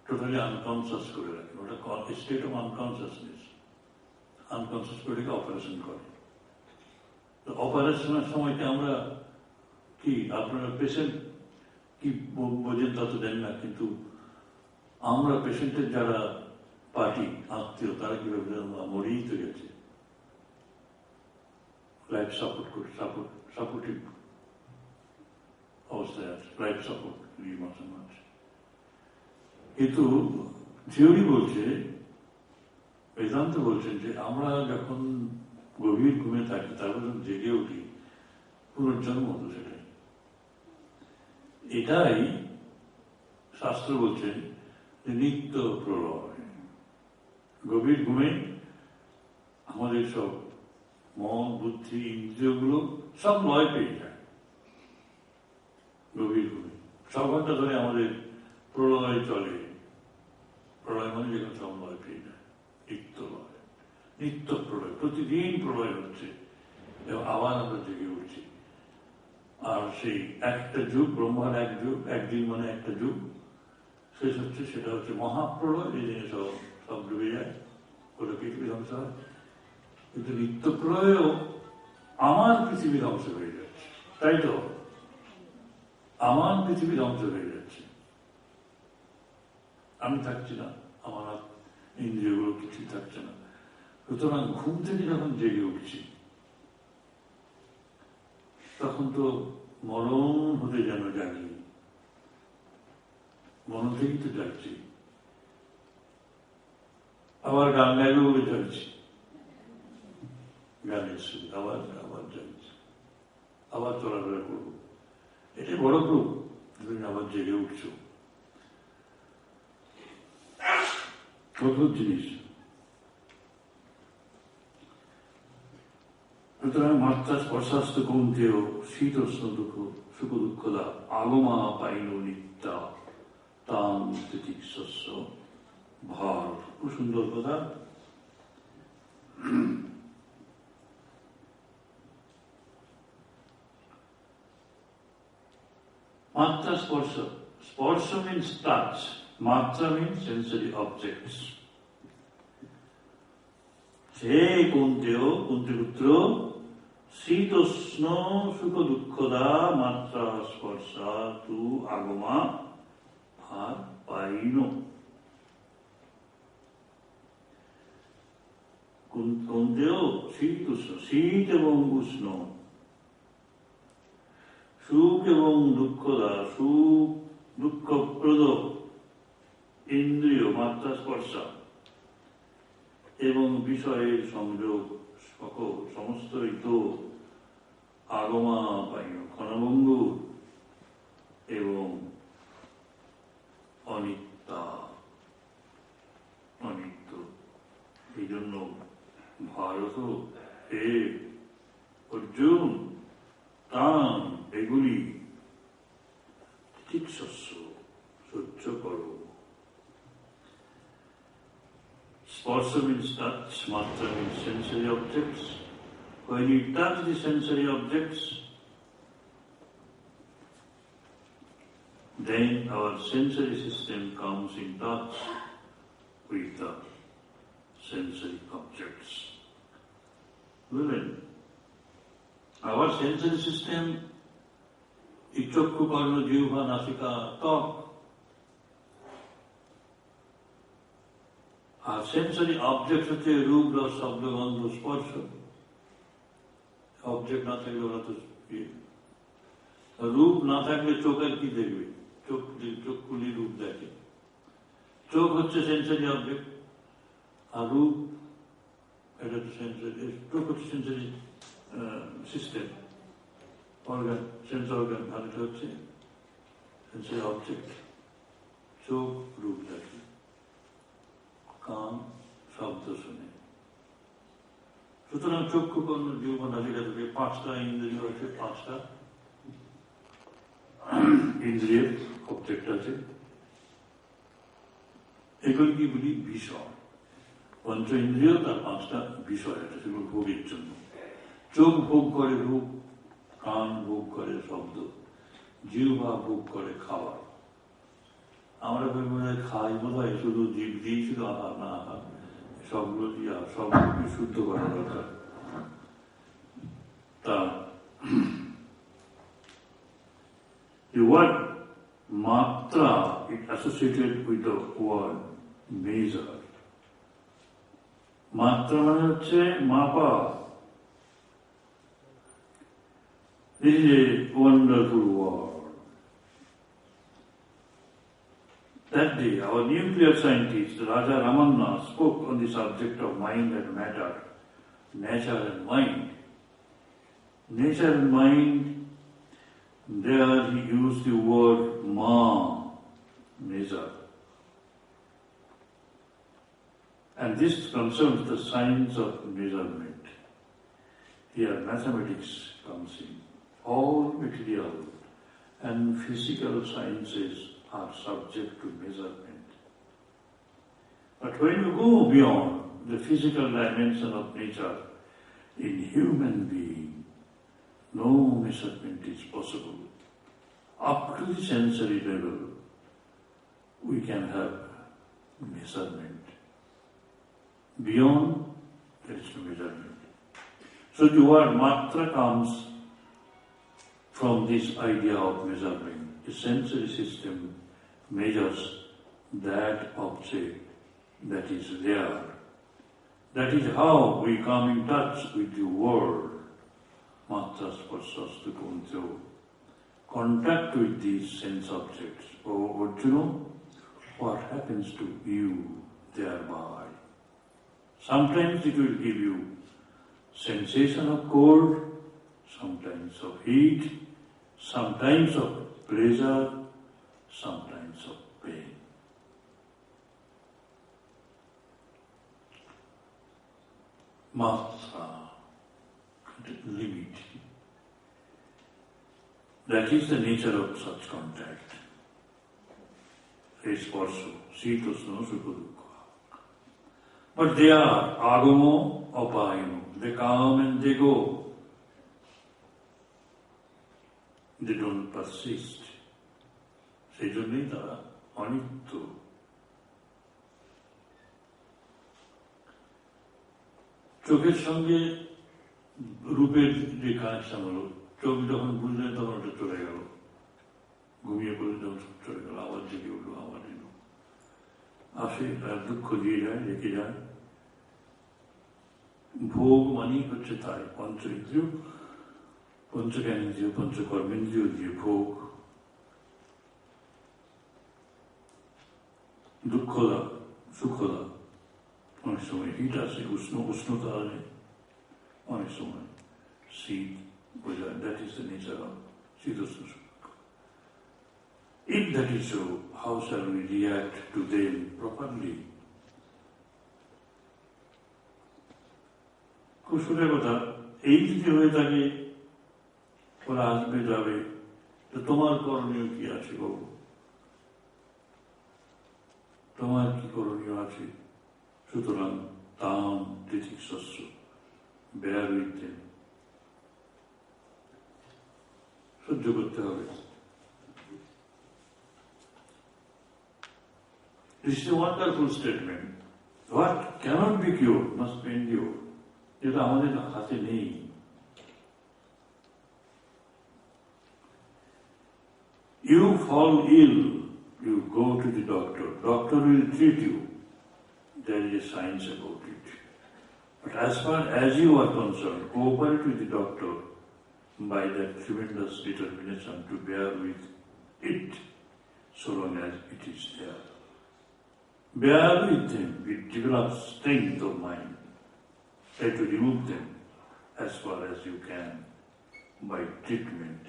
টোটালি আনকনসিয়াস করে রাখে। ওটা স্টেট অফ আনকনসিয়াসনেস। আনকনসিয়াস করে অপারেশন করে। তো অপারেশনের সময়তে আমরা কি, আপনারা পেশেন্ট কি বোঝেন তত দেন না, কিন্তু আমরা পেশেন্টের যারা পার্টি, আত্মীয়, তারা কিভাবে মরেই তো গেছে, লাইফ সাপোর্ট করে, সাপোর্টিভ অবস্থায় আছে, লাইফ সাপোর্ট মাঝে মাঝে। কিন্তু থিওরি বলছে, বেদান্ত বলছেন যে আমরা যখন গভীর ঘুমে থাকি, তারপর যখন জেগে উঠি, পুনর্জন্ম হতো সেটাই। এটাই শাস্ত্র বলছেন যে নিত্য প্রলয়। গভীর ঘুমে আমাদের সব মন, বুদ্ধি, ইন্দ্রিয়গুলো সব লয় পেয়ে যায়। গভীর ঘুমে 6 ঘন্টা ধরে আমাদের প্রলয় চলে। প্রলয় মানে যেখানে সব লয় পেয়ে যায়, নিত্য লয়, নিত্য প্রলয়, প্রতিদিন প্রলয় হচ্ছে এবং আবার আমরা জেগে উঠছি। আর সেই একটা যুগ, ব্রহ্মার এক যুগ, একদিন মানে একটা যুগ শেষ হচ্ছে, সেটা হচ্ছে মহাপ্রলয়, এই জিনিস সব ডুবে যায়, ওটা পৃথিবী ধ্বংস হয়। কিন্তু নিত্য প্রলয়েও আমার পৃথিবী ধ্বংস হয়ে যাচ্ছে, তাই তো? আমার পৃথিবী ধ্বংস হয়ে যাচ্ছে, আমি থাকছি না, আমার ইন্দ্রিয়গুলো কিছু থাকছে না। সুতরাং ঘুম থেকে যখন জেগে উঠছি, তখন তো মরণ হতে যেন জাগি, মন থেকেই তো যাচ্ছি। আবার গান গাইবে বলে যাচ্ছি, গানের সুর আবার আবার যাচ্ছি, আবার চলাফেরা করবো। এটাই বড় গ্রুপ, তুমি আবার জেগে উঠছো। অদ্ভুত জিনিস। সুতরাং মাত্রা স্পর্শাস্ত কৌন্তেয় শীত উষ্ণ দুঃখ সুখ দুঃখদা আগমা পাইন নিত্যা তাম তিতিক্ষস্য ভার। খুব সুন্দর কথা। Matra Sparsha. Sparsha means touch. Matra means sensory objects. He Kuntyo, Kuntiputra, Sitosno, Sukha Dukkhoda, Matra Sparsha, Tu Agama, Bhar Paino. Kuntyo, Sitosno, Sit এবং উষ্ণ, সুখ এবং দুঃখদা, সুখ দুঃখপ্রদ ইন্দ্রিয় মাত্রা স্পর্শা এবং বিষয়ের সংযোগ সকল সমস্তই তো আগমা পাইন ক্ষণভঙ্গুর এবং অনিত্যা, অনিত্য। এই জন্য ভারত হে অর্জুন তান এগুলি ঠিক শস্য সহ্য করো। Sparsha means touch, matra means sensory objects. When you touch the sensory objects, then our sensory system comes in touch with the sensory objects. Well, our sensory system is চক্ষু কর্ণ জিহ্বা নাসিকা ত্বক। আর সেন্সরি অবজেক্ট হচ্ছে রূপ রস শব্দ গন্ধ স্পর্শ। অবজেক্ট না থাকলে ওরা তো রূপ না থাকলে চোখের কি দেখবে? চোখগুলি রূপ দেখে। চোখ হচ্ছে সেন্সরি অবজেক্ট, আর রূপ এটা হচ্ছে সেন্সরি, চোখ হচ্ছে sensory system, organ, sense organ, আর এটা হচ্ছে সেন্সরি অবজেক্ট। চোখ রূপ দেখে, কান শব্দ শুনে। সুতরাং চক্ষু কর্ণ জিহ্বা নাসিকা থেকে পাঁচটা ইন্দ্রিয় আছে, পাঁচটা ইন্দ্রিয়ের অবজেক্ট আছে। এগুলি কি বলি? বিষয়। পঞ্চ ইন্দ্রিয় তার পাঁচটা বিষয় আছে, সেগুলো ভোগের জন্য। চোখ ভোগ করে রূপ, কান ভোগ করে শব্দ, জিহ্বা ভোগ করে খাবার। আমরা খাই বোধ হয় শুধু জীব দিয়েই, শুধু আহার না আহার সবগুলো দিয়ে সবগুলোকে শুদ্ধ করা দরকার। তা the word matra is associated with the word measure. মাত্রা মানে হচ্ছে মাপা। This is a wonderful word. That day, our nuclear scientist, Raja Ramanna, spoke on the subject of mind and matter, nature and mind. Nature and mind, there he used the word ma, measure. And this concerns the science of measurement. Here mathematics comes in. All material and physical sciences are subject to measurement. But when you go beyond the physical dimension of nature, in human being, no measurement is possible. Up to the sensory level, we can have measurement. Beyond, there is no measurement. So the word matra comes from this idea of measuring. The sensory system measures that object that is there. That is how we come in touch with the world. Matra sparshastu kunto. Contact with these sense objects. Oh, Arjuna, what happens to you thereby? Sometimes it will give you sensation of cold, sometimes of heat, sometimes of pleasure, sometimes of pain. Matra, limit. That is the nature of such contact. Sparsha, Sitosno, Sukha. But they are agamo, apayano. They come and they go. They don't persist. সেই জন্যই তারা অনিত্য। চোখের সঙ্গে রূপের যে connection হলো, চোখ যখন বুঝলেন তখন ওটা চলে গেল, ঘুমিয়ে পড়লে যখন চলে গেল, আবার জেগে উঠলো, আবার এলো, আসে, তার দুঃখ দিয়ে যায়, রেখে যায়। ভোগ মানেই হচ্ছে তাই, পঞ্চ ইন্দ্রিয়, পঞ্চজ্ঞানেন্দ্রিয়, পঞ্চকর্মেন্দ্রিয় দিয়ে ভোগ। দুঃখদা, সুখদা, অনেক সময় হিট আসে, উষ্ণতা আসে, অনেক সময় শীত বোঝায়। That is the nature of শীতোষ্ণ সুখ। If that is so, how shall we react to them properly? কুশলের কথা, এই যদি হয়ে থাকে ওরা আসবে যাবে, তো তোমার করণীয় কি আছে বাবু? তোমার কি করণীয় আছে? সুতরাং তাম তিথিক শস্য বেয়ার উইথ সহ্য করতে হবে। This is a wonderful statement. What cannot be cured must be endured. যেটা আমাদের হাতে নেই। You fall ill, you go to the doctor. Doctor will treat you. There is a science about it. But as far as you are concerned, cooperate with the doctor by that tremendous determination to bear with it so long as it is there. Bear with them, it develops strength of mind. Try to remove them as far as you can by treatment.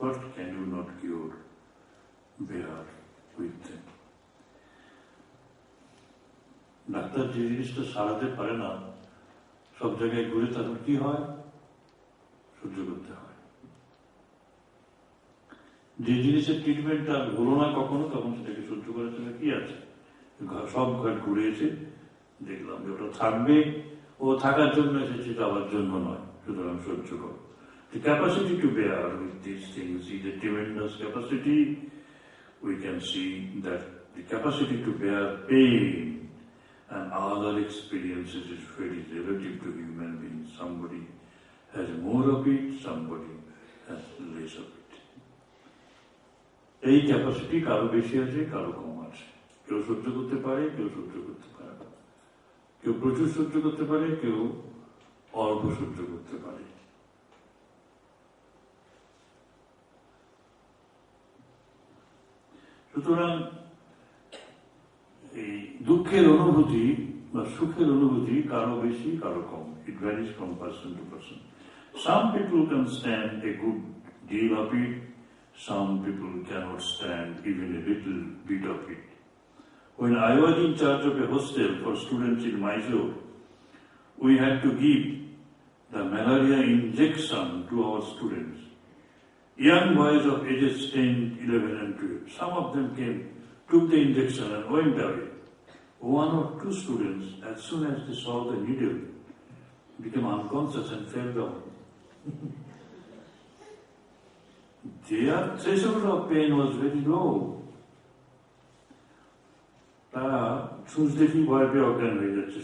What can you not cure? Bear with them. Doctor যে জিনিসটা সারাতে পারে না, সব জায়গায় ঘুরে তখন কি হয়? সহ্য করতে হয়। যে জিনিসের ট্রিটমেন্টটা হলো না কখনো, তখন সেটাকে সহ্য করার জন্য কি আছে? সব ঘাট ঘুরেছে, দেখলাম যে ওটা থাকবে, ও থাকার জন্য এসেছে, যাওয়ার জন্য নয়, সুতরাং সহ্য করো। The capacity to bear with these things is a tremendous capacity. We can see that the capacity to bear pain and other experiences is very relative to human beings. Somebody has more of it, somebody has less of it. এই capacity কারো বেশি আছে, কারো কম আছে। কেউ সহ্য করতে পারে, কেউ সহ্য করতে পারে না। কেউ প্রচুর সহ্য করতে পারে, কেউ অল্প সহ্য করতে পারে। সুতরাং এই দুঃখের অনুভূতি বা সুখের অনুভূতি কারো বেশি, কারো কম। It varies from person to person. Some people can stand a good deal of it, some people cannot stand even a little bit of it. When I was in charge of a hostel for students in Mysore, we had to give the malaria injection to our students. Young boys of ages 10, 11 and 12. Some of them came, took the injection and went away. One or two students, as soon as they saw the needle, became unconscious and fell down. Their threshold of pain was very low.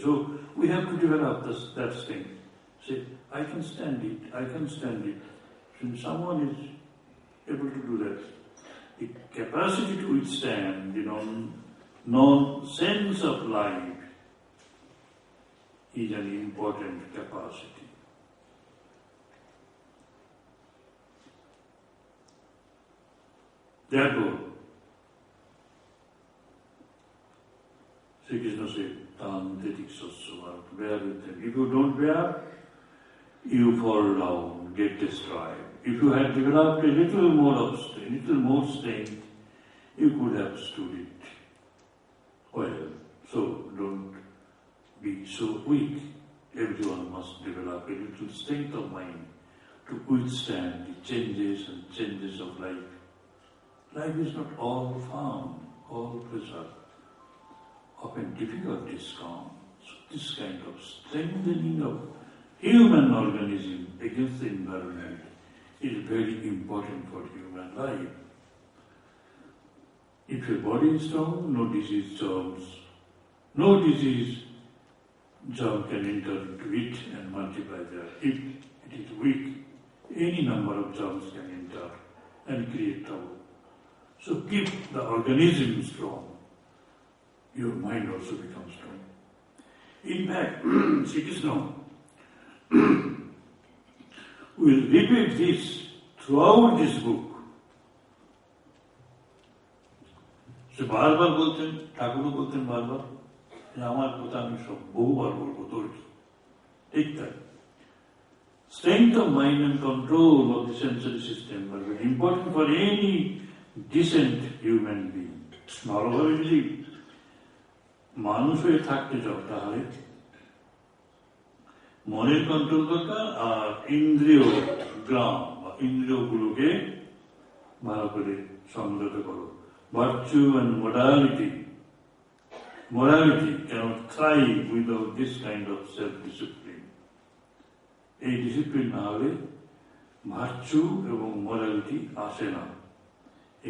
So we have to develop that strength. say, I can stand it, I can stand it. Since someone is able to do that, the capacity to withstand the non-sense of life is an important capacity. Therefore, Sri Krishna said, Tam titiksatsava, bear with them. If you don't bear, you fall down, get destroyed. If you had developed a little more strength, you could have stood it. Well, so don't be so weak. Everyone must develop a little strength of mind to withstand the changes and changes of life. Life is not all fun, all pleasure. Often difficulties come. So this kind of strengthening of human organism against the environment is very important for human life. If your body is strong, no disease germs. No disease germ can enter into it and multiply there. If it is weak, any number of germs can enter and create trouble. So keep the organism strong. Your mind also becomes strong. In fact, Sri Krishna will repeat this throughout this book. সে বারবার বলতেন, ঠাকুরও বলতেন বারবার, যে আমার কথা আমি সব বহুবার বলবো তোর কি। ঠিক তাই। Strength of mind and control of the sensory system are very important for any decent human being. ভালোভাবে যদি মানুষ হয়ে থাকতে চাও তাহলে মনের কন্ট্রোল দরকার আর ইন্দ্রিয় গ্রাম বা ইন্দ্রিয়গুলোকে ভালো করে সংযত করো। Virtue and morality cannot thrive without this kind of self-discipline. এই ডিসিপ্লিন না হলে ভার্চু এবং মোরালিটি আসে না।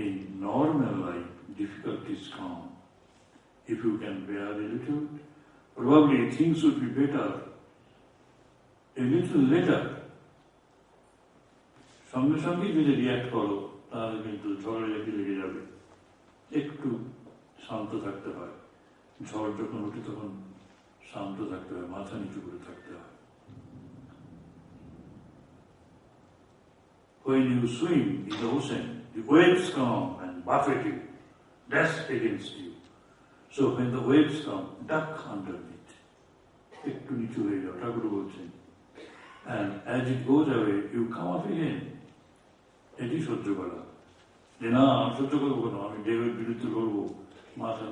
In normal life, difficulties come. If you can bear a little, probably things would be better a little later. সঙ্গে সঙ্গে যদি react করো তাহলে কিন্তু ঝগড়াঝাটি লেগে যাবে। একটু শান্ত থাকতে হয়। ঝড় যখন ওঠে তখন শান্ত থাকতে হয়, মাথা নিচু করে থাকতে হয়। When you swim in the ocean, the waves come and buffet you, dash against you. So when the waves come, duck underneath. একটু নিচু হয়ে যাও, ঠাকুর বলছেন। And as it goes away, you come up again. এটি সহ্য করা। যে না আমি সহ্য করবো কেন, আমি ঢেউয়ের বিরুদ্ধে লড়বো, মাথা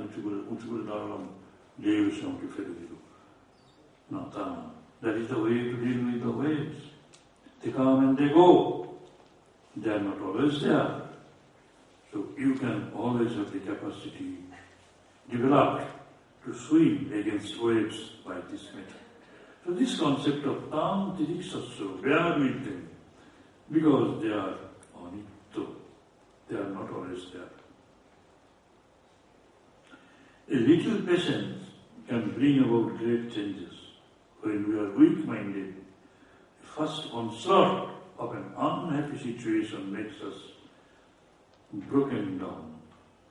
উঁচু করে দাঁড়ালাম, ঢেউ এসে আমাকে ফেলে দিল। না, তা না। That is the way to deal with the waves. They come and they go. They are not always there. So you can always have the capacity developed to swim against waves by this method. So this concept of tam titiksatsya, bear with them, because they are anitya, they are not always there. A little patience can bring about great changes. When we are weak-minded, the first onslaught of an unhappy situation makes us broken down.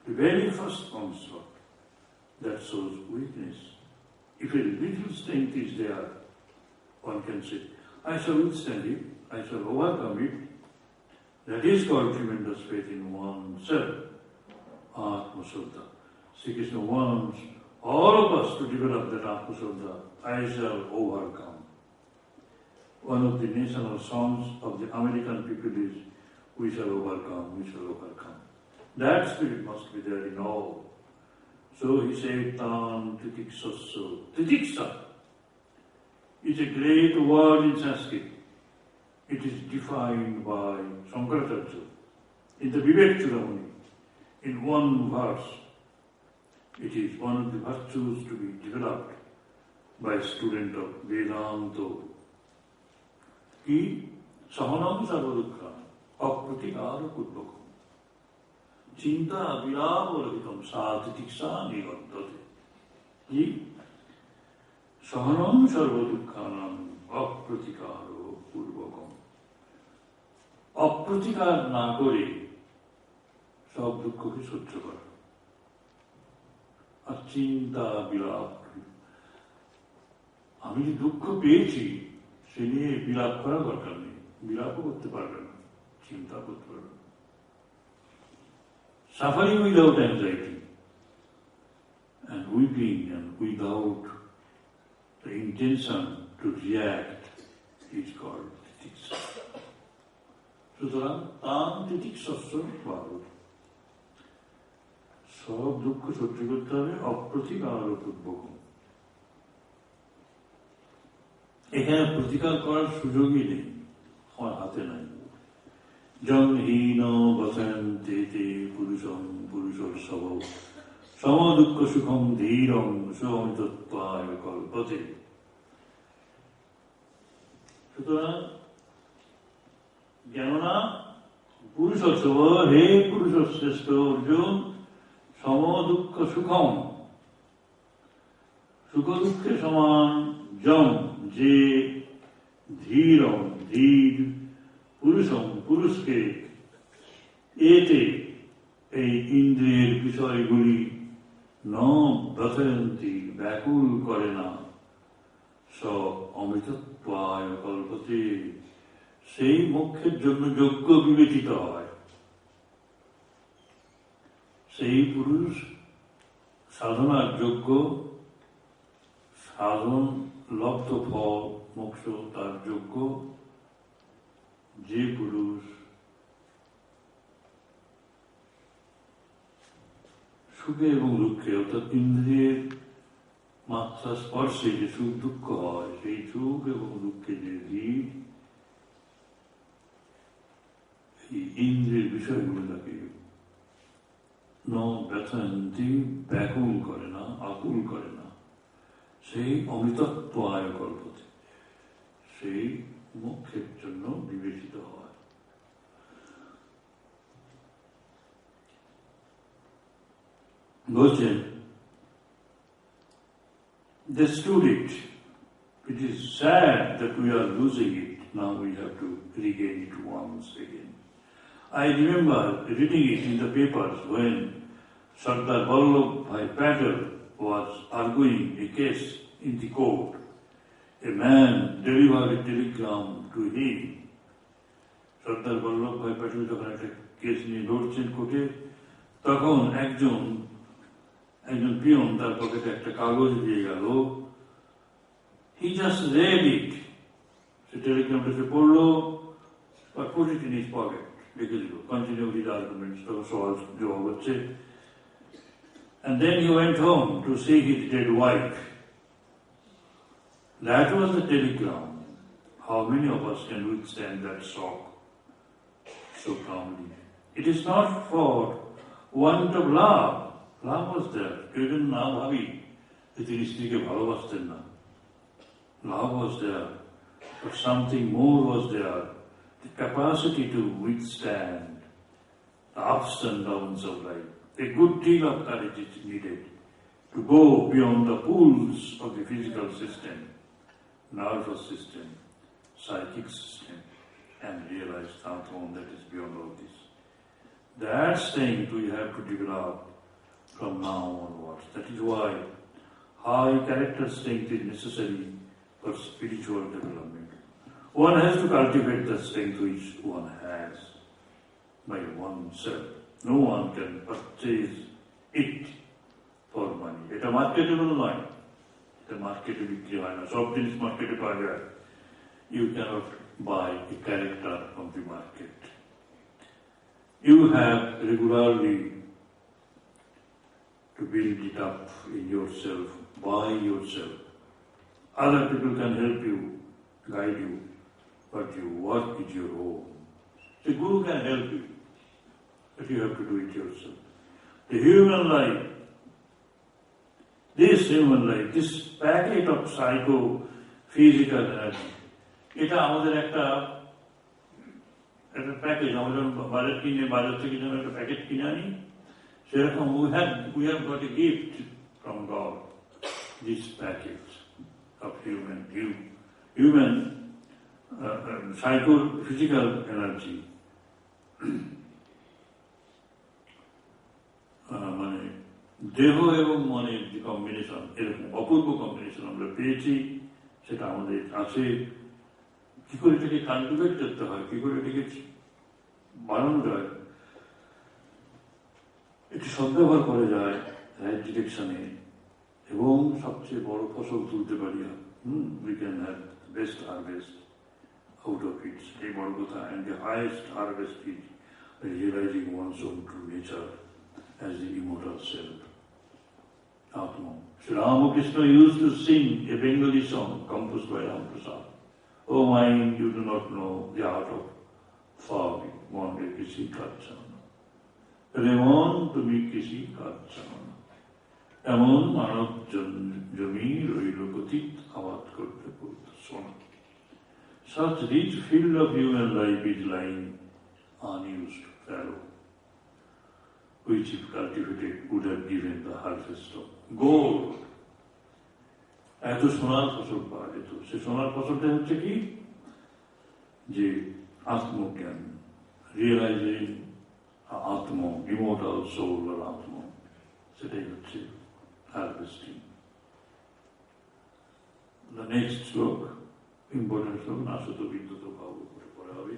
The very first onslaught that shows weakness. If a little strength is there, one can say, I shall withstand it, I shall overcome it. That is called tremendous faith in oneself. Atma-shraddha. Sri Krishna wants all of us to develop that Atma-shraddha. I shall overcome. One of the national songs of the American people is, we shall overcome, we shall overcome. That spirit must be there in all. So he said, tam titiksatsya. Titiksa is a great word in Sanskrit. It is defined by Shankaracharya in the Vivek Chudamani, in one verse. It is one of the virtues to be developed by a student of Vedanta. Ki sahanam sarvadukha apratikara kurbhakam chinta virāvarahitam sātitikṣā nivartate. Ki sahanam sarvadukhanam অপ্রতিকার পূর্বকম। অপ্রতিকার না করে সব দুঃখকে সহ্য করা আর চিন্তা বিলাপ। আমি যে দুঃখ পেয়েছি সে নিয়ে বিলাপ করার দরকার নেই, বিলাপও করতে পারবে না, চিন্তা করতে পারবে না। Suffering without anxiety and weeping and without the intention to react is called titiksa. সুতরাং তাম তিতিক্ষস্য ভারত, সব দুঃখ সহ্য করতে হবে অপ্রতিকার পূর্বক। এখানে প্রতিকার করার সুযোগই নেই, আমার হাতে নাই। জনহীন বসন্তে তে পুরুষম পুরুষর সব সম দুঃখ সুখম ধীরম সুঅমিতত্বায় কল্পতে। সুতরাং কেননা পুরুষর সব, হে পুরুষর শ্রেষ্ঠ অর্জুন, সম দুঃখ সুখম, সুখ দুঃখের সমান, যম যে, ধীরম ধীর, পুরুষম পুরুষকে, এতে এই ইন্দ্রিয়ের বিষয়গুলি ন ব্যথয়ন্তি ব্যাকুল করে না, স অমৃতত্বায় কল্পতে সেই মোক্ষের জন্য যোগ্য বিবেচিত হয়। সেই পুরুষ সাধনার যোগ্য, সাধন লব্ধ ফল মোক্ষ তার যোগ্য, যে পুরুষ সুখে এবং দুঃখে অর্থাৎ ইন্দ্রিয়ের মাত্রা স্পর্শে যে সুখ দুঃখ হয়, সেই সুখ এবং দুঃখে যে ধীর, এই ইন্দ্রিয়ের বিষয়গুলো তাকে ন ব্যথয়ন্তি ব্যাকুল করে না, আকুল করে না, সেই অমৃতত্বায় কল্পতে সেই মোক্ষের জন্য বিবেচিত হয়। বলছেন they stood it. It is sad that we are losing it. Now we have to regain it once again. I remember reading it in the papers when Sardar Vallabhbhai Patel was arguing a case in the court. A man delivered a telegram to him. Sardar Vallabhbhai Patel যখন একটা case নিয়ে লড়ছেন কোর্টে, তখন একজন peon তার পকেটে একটা কাগজ দিয়ে গেল। He just read it. সে টেলিগ্রামটা সে পড়লো, but put it in his pocket. লিখে দিল, continue his arguments, সওয়াল জবাব হচ্ছে। And then he went home to see his dead wife. That was the telegram. How many of us can withstand that shock so calmly? It is not for want of love. Love was there. কেউ যেন না ভাবি যে তিনি স্ত্রীকে ভালোবাসতেন না। Love was there, but something more was there. The capacity to withstand the ups and downs of life. A good deal of courage is needed to go beyond the pulls of the physical system, nervous system, psychic system, and realize something that is beyond all this. That strength we have to develop from now onwards. That is why high character strength is necessary for spiritual development. One has to cultivate the strength which one has by oneself. No one can purchase it for money. এটা marketable নয়, এটা মার্কেটে বিক্রি হয় না, সব জিনিস মার্কেটে পাওয়া যায়। You cannot buy a character from the market. You have regularly to build it up in yourself, by yourself. Other people can help you, guide you, but your work is your own. The Guru can help you, but you have to do it yourself. The human life, this packet of psycho-physical energy, এটা আমাদের একটা package, আমরা বাজার থেকে যখন একটা packet কিনে আনি, সেরকম we have got a gift from God, this package of human you. human psycho-physical energy, মানে দেহ এবং মনের যে কম্বিনেশন, এরকম অপূর্ব কম্বিনেশন আমরা পেয়েছি, সেটা আমাদের আছে। কি করে এটাকে কাল্টিভেট করতে হয়, কি করে এটাকে বাড়ানো যায়, একটি সদ্ব্যবহার করা যায় রাইট ডিরেকশনে, এবং সবচেয়ে বড় ফসল তুলতে পারি, we can have the best harvest out of it, এই বড় কথা। and the highest harvest is realizing one's own true nature as the immortal self, Atma. Sri Ramakrishna used to sing a Bengali song composed by Ram Prasad. Oh mind, you do not know the art of farming, মনে কৃষি কাজ চাও না, মন তুমি কৃষি কাজ চাও না, এমন মানব জমি রইল পতিত, আবাদ করতে করতে শোনা। Such rich field of human life is lying unused, fallow, which if cultivated would have given the harvest of gold. এত সোনার ফসল পাওয়া যেত। সে সোনার ফসলটা হচ্ছে কি, যে আত্মজ্ঞান, রিয়েলাইজিং আত্ম, ইমোর্টাল সোল আর আত্ম, সেটাই হচ্ছে হারভেস্টিং। The next শ্লোক, ইম্পর্টেন্ট শ্লোক, নাশত বিদ্যুৎ ভাব করে পড়া হবে।